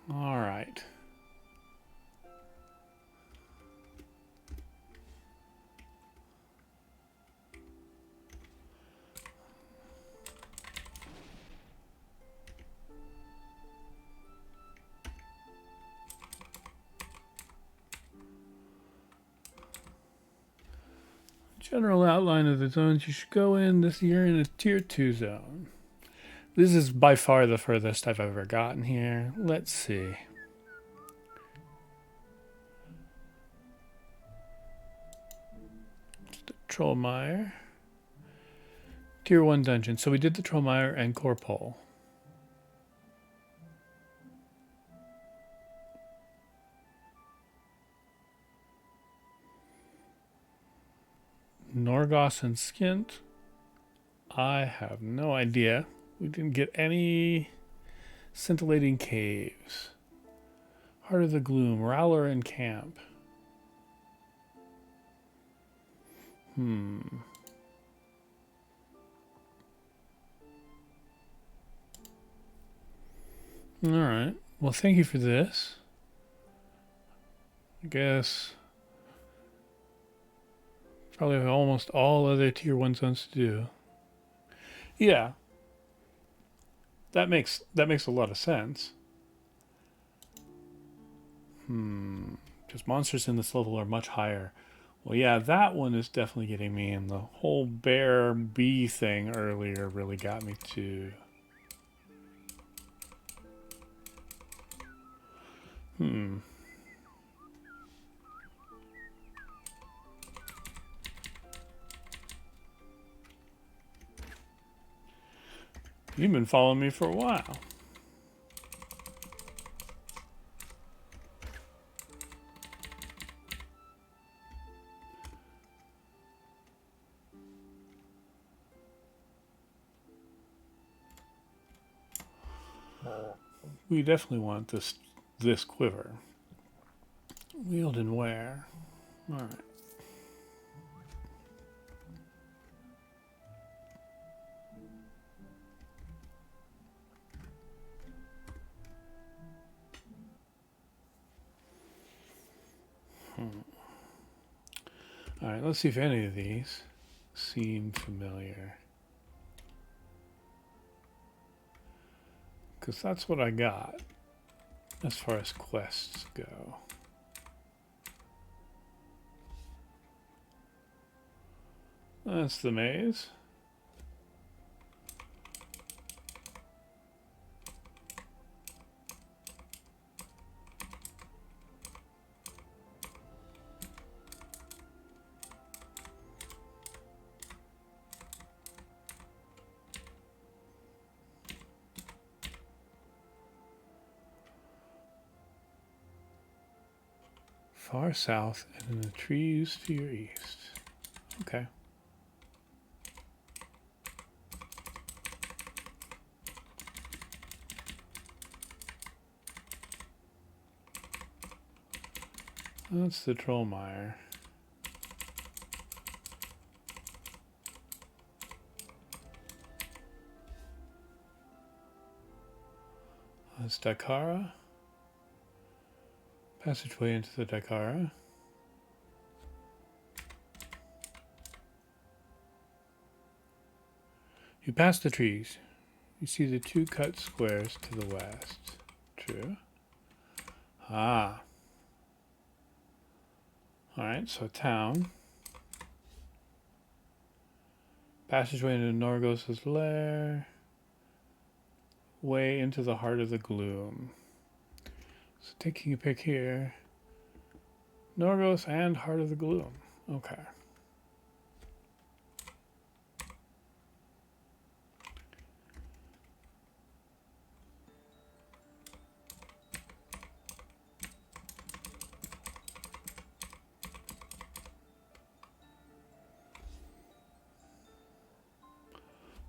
S1: All right. General outline of the zones you should go in this year in a tier 2 zone. This is by far the furthest I've ever gotten here. Let's see. Trollmeyer. Tier 1 dungeon. So we did the Trollmeyer and Corpol. Norgos and Skint. I have no idea. We didn't get any scintillating caves. Heart of the Gloom. Rowler and Camp. Alright. Well, thank you for this. I guess probably have almost all other tier 1 zones to do. Yeah. That makes a lot of sense. Because monsters in this level are much higher. Well, yeah, that one is definitely getting me, and the whole bear bee thing earlier really got me too. You've been following me for a while. We definitely want this quiver. Wield and wear. All right. All right, let's see if any of these seem familiar. Because that's what I got as far as quests go. That's the maze. Far south and in the trees to your east. Okay. That's the Trollmeyer. That's Dakara. Passageway into the Dakara. You pass the trees. You see the two cut squares to the west. True. Ah. Alright, so town. Passageway into Norgos' lair. Way into the heart of the gloom. So taking a pick here. Norgos and Heart of the Gloom. Okay.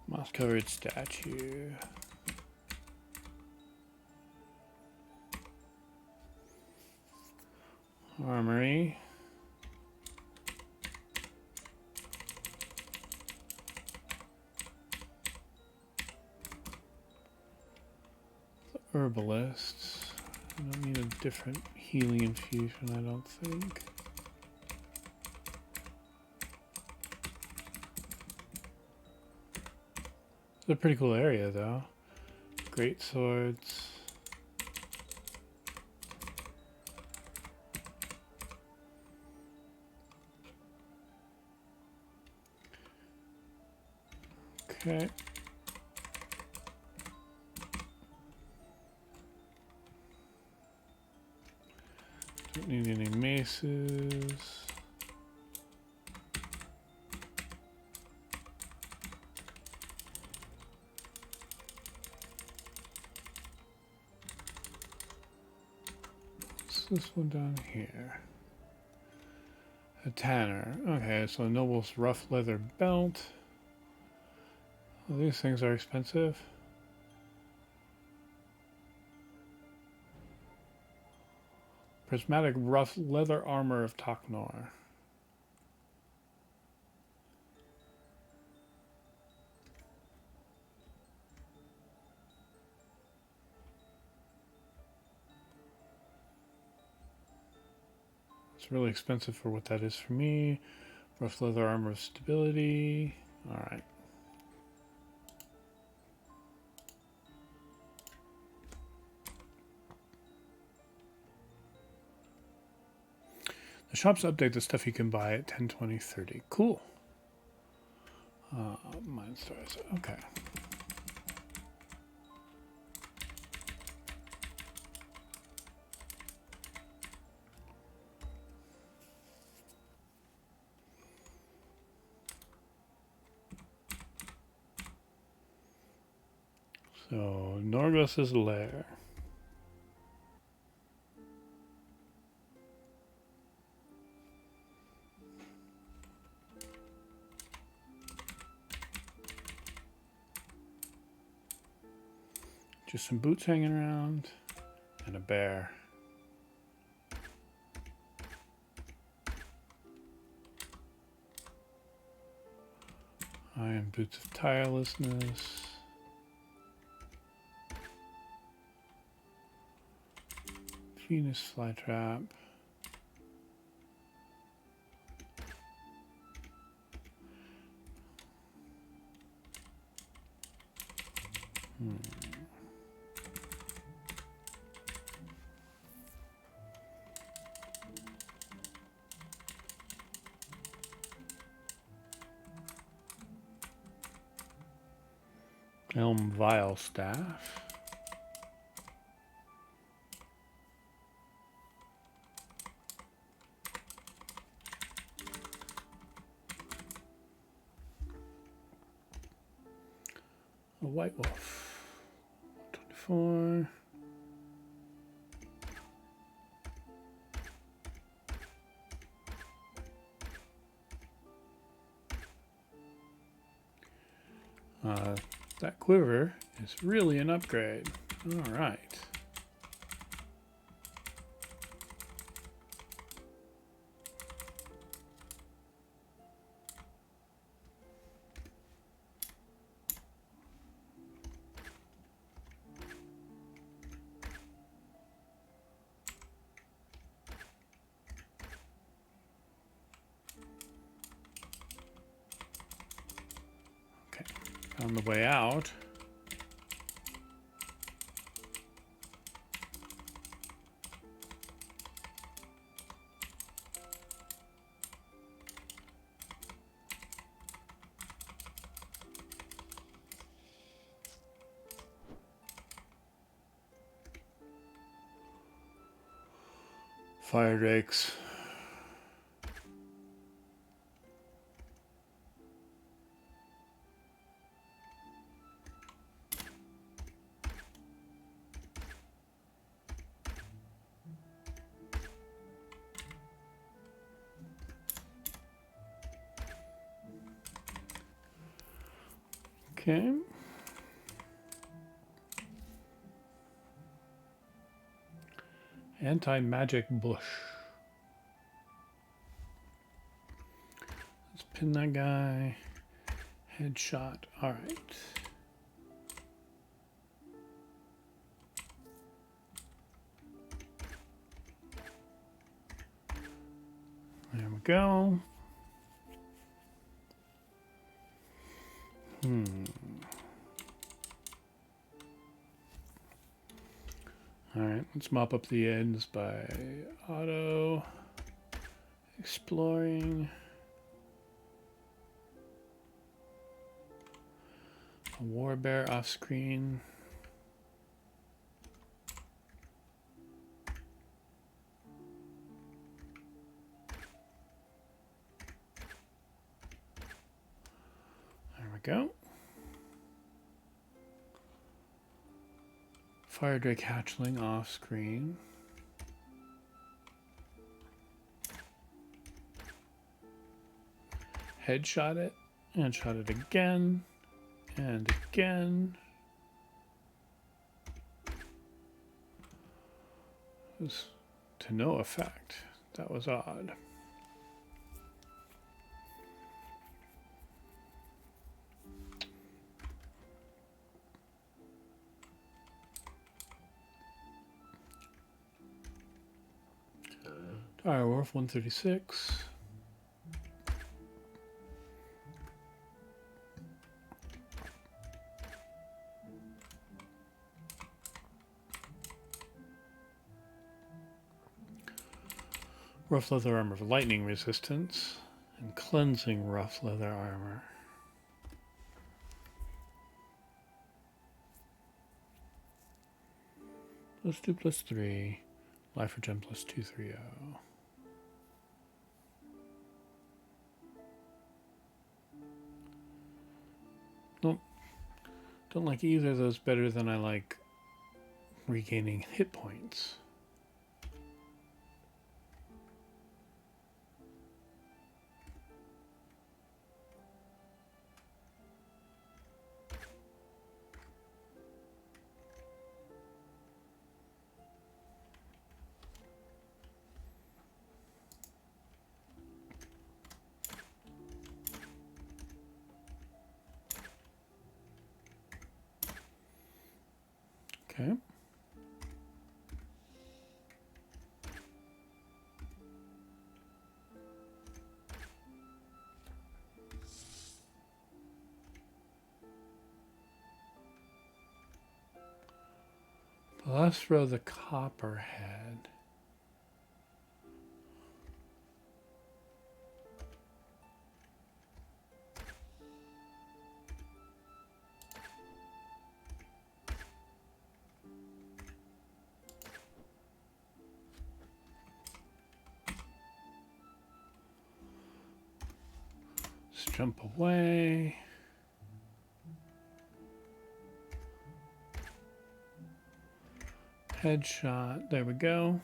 S1: Moss-covered statue. Armory. The herbalists. I don't need a different healing infusion, I don't think. It's a pretty cool area, though. Great swords. Okay. Don't need any maces. What's this one down here? A tanner. Okay, so Noble's rough leather belt. Well, these things are expensive. Prismatic rough leather armor of Taknor. It's really expensive for what that is for me. Rough leather armor of stability. Alright. The shops update the stuff you can buy at 10, 20, 30. Cool. Mine stars. Okay. So, Norgos's lair. Just some boots hanging around and a bear. Iron boots of tirelessness. Venus flytrap. Elm Vial Staff. A White Wolf. 24. That quiver is really an upgrade. All right. Okay, on the way out. Fire drakes. Okay. Anti-magic bush. Let's pin that guy. Headshot. All right. There we go. All right, let's mop up the ends by auto exploring. War Bear off screen. There we go. Fire Drake Hatchling off screen. Headshot it, and shot it again, and again. It was to no effect. That was odd. Dire Wolf 136. Rough leather armor for lightning resistance, and cleansing rough leather armor. +2 +3. Life for gem +230. Nope. Don't like either of those better than I like regaining hit points. Okay. Let's throw the Copperhead. Let's jump away. Headshot. There we go.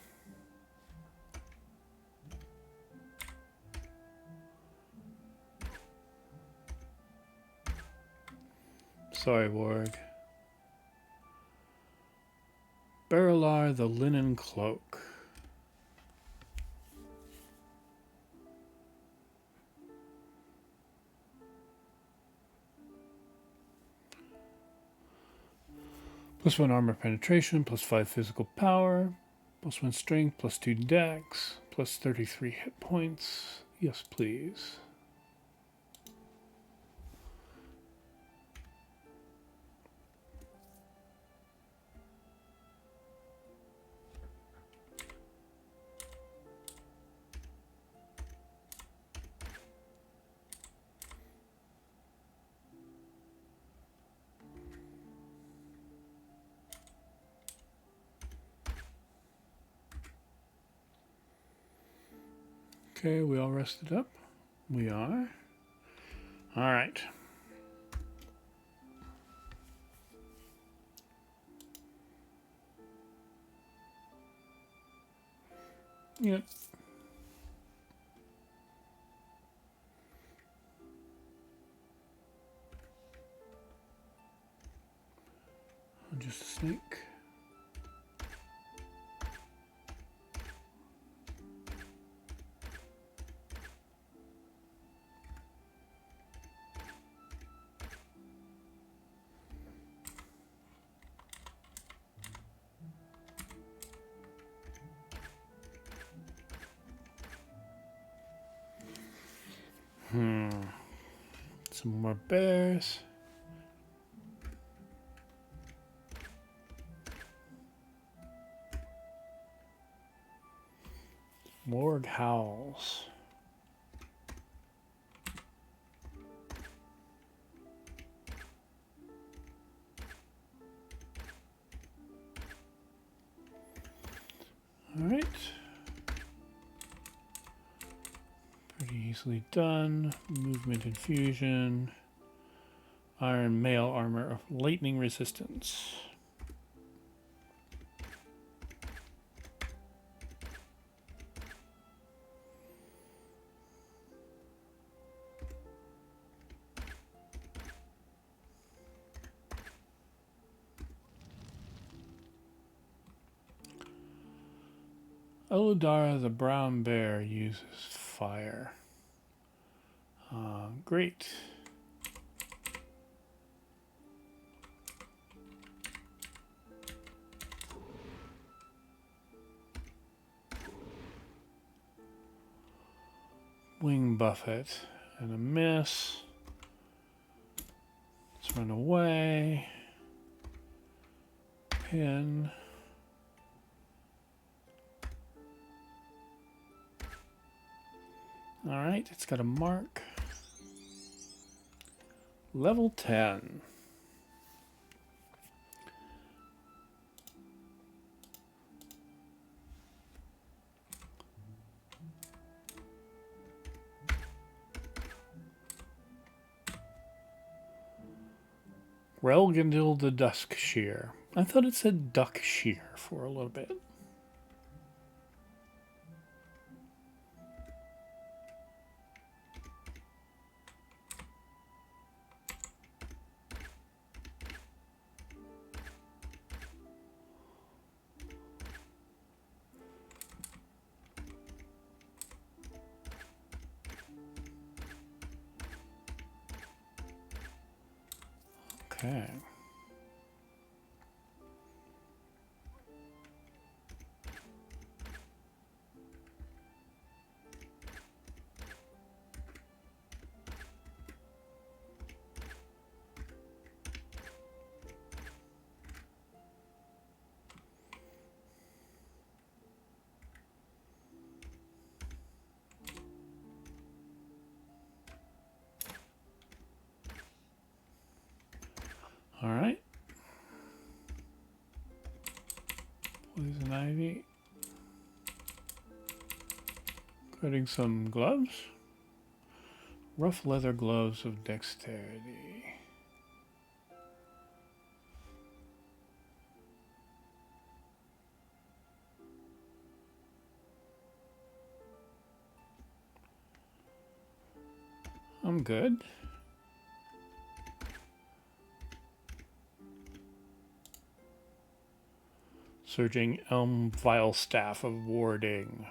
S1: Sorry, Warg. Baralar the Linen Cloak. +1 armor penetration, +5 physical power, +1 strength, +2 dex, +33 hit points. Yes, please. Okay, we all rested up? We are. All right. Yep. Just a snake. Some more bears. Morg howls. Alright. Pretty easily done. Movement infusion. Iron mail armor of lightning resistance. Eludara the brown bear uses fire. Great. Wing buffet and a miss. Let's run away. Pin. Alright, it's got a mark. Level 10. Relgandil the Dusk Shear. I thought it said Duck Shear for a little bit. Okay. All right. Poison ivy. Getting some gloves. Rough leather gloves of dexterity. I'm good. Surging Elm Vile Staff of Warding.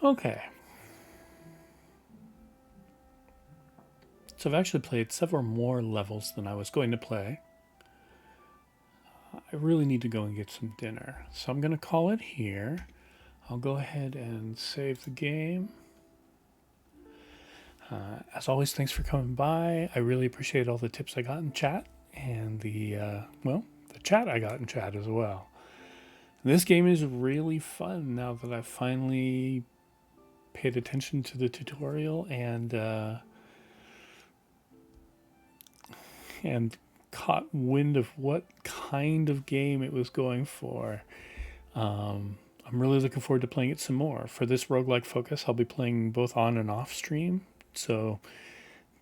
S1: Okay. So I've actually played several more levels than I was going to play. I really need to go and get some dinner. So I'm going to call it here. I'll go ahead and save the game. As always, thanks for coming by. I really appreciate all the tips I got in chat and the chat I got in chat as well. This game is really fun now that I've finally paid attention to the tutorial and caught wind of what kind of game it was going for. I'm really looking forward to playing it some more. For this roguelike focus, I'll be playing both on and off stream. So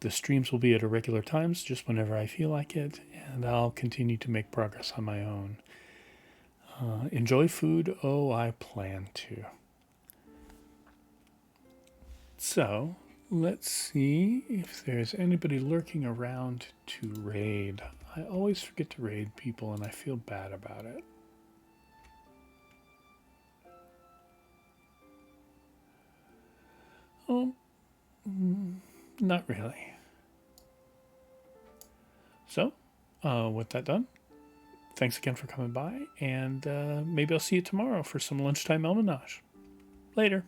S1: the streams will be at irregular times, just whenever I feel like it, and I'll continue to make progress on my own. Enjoy food? Oh, I plan to. So, let's see if there's anybody lurking around to raid. I always forget to raid people, and I feel bad about it. Oh, not really. So, with that done, thanks again for coming by, and maybe I'll see you tomorrow for some lunchtime elmenage. Later.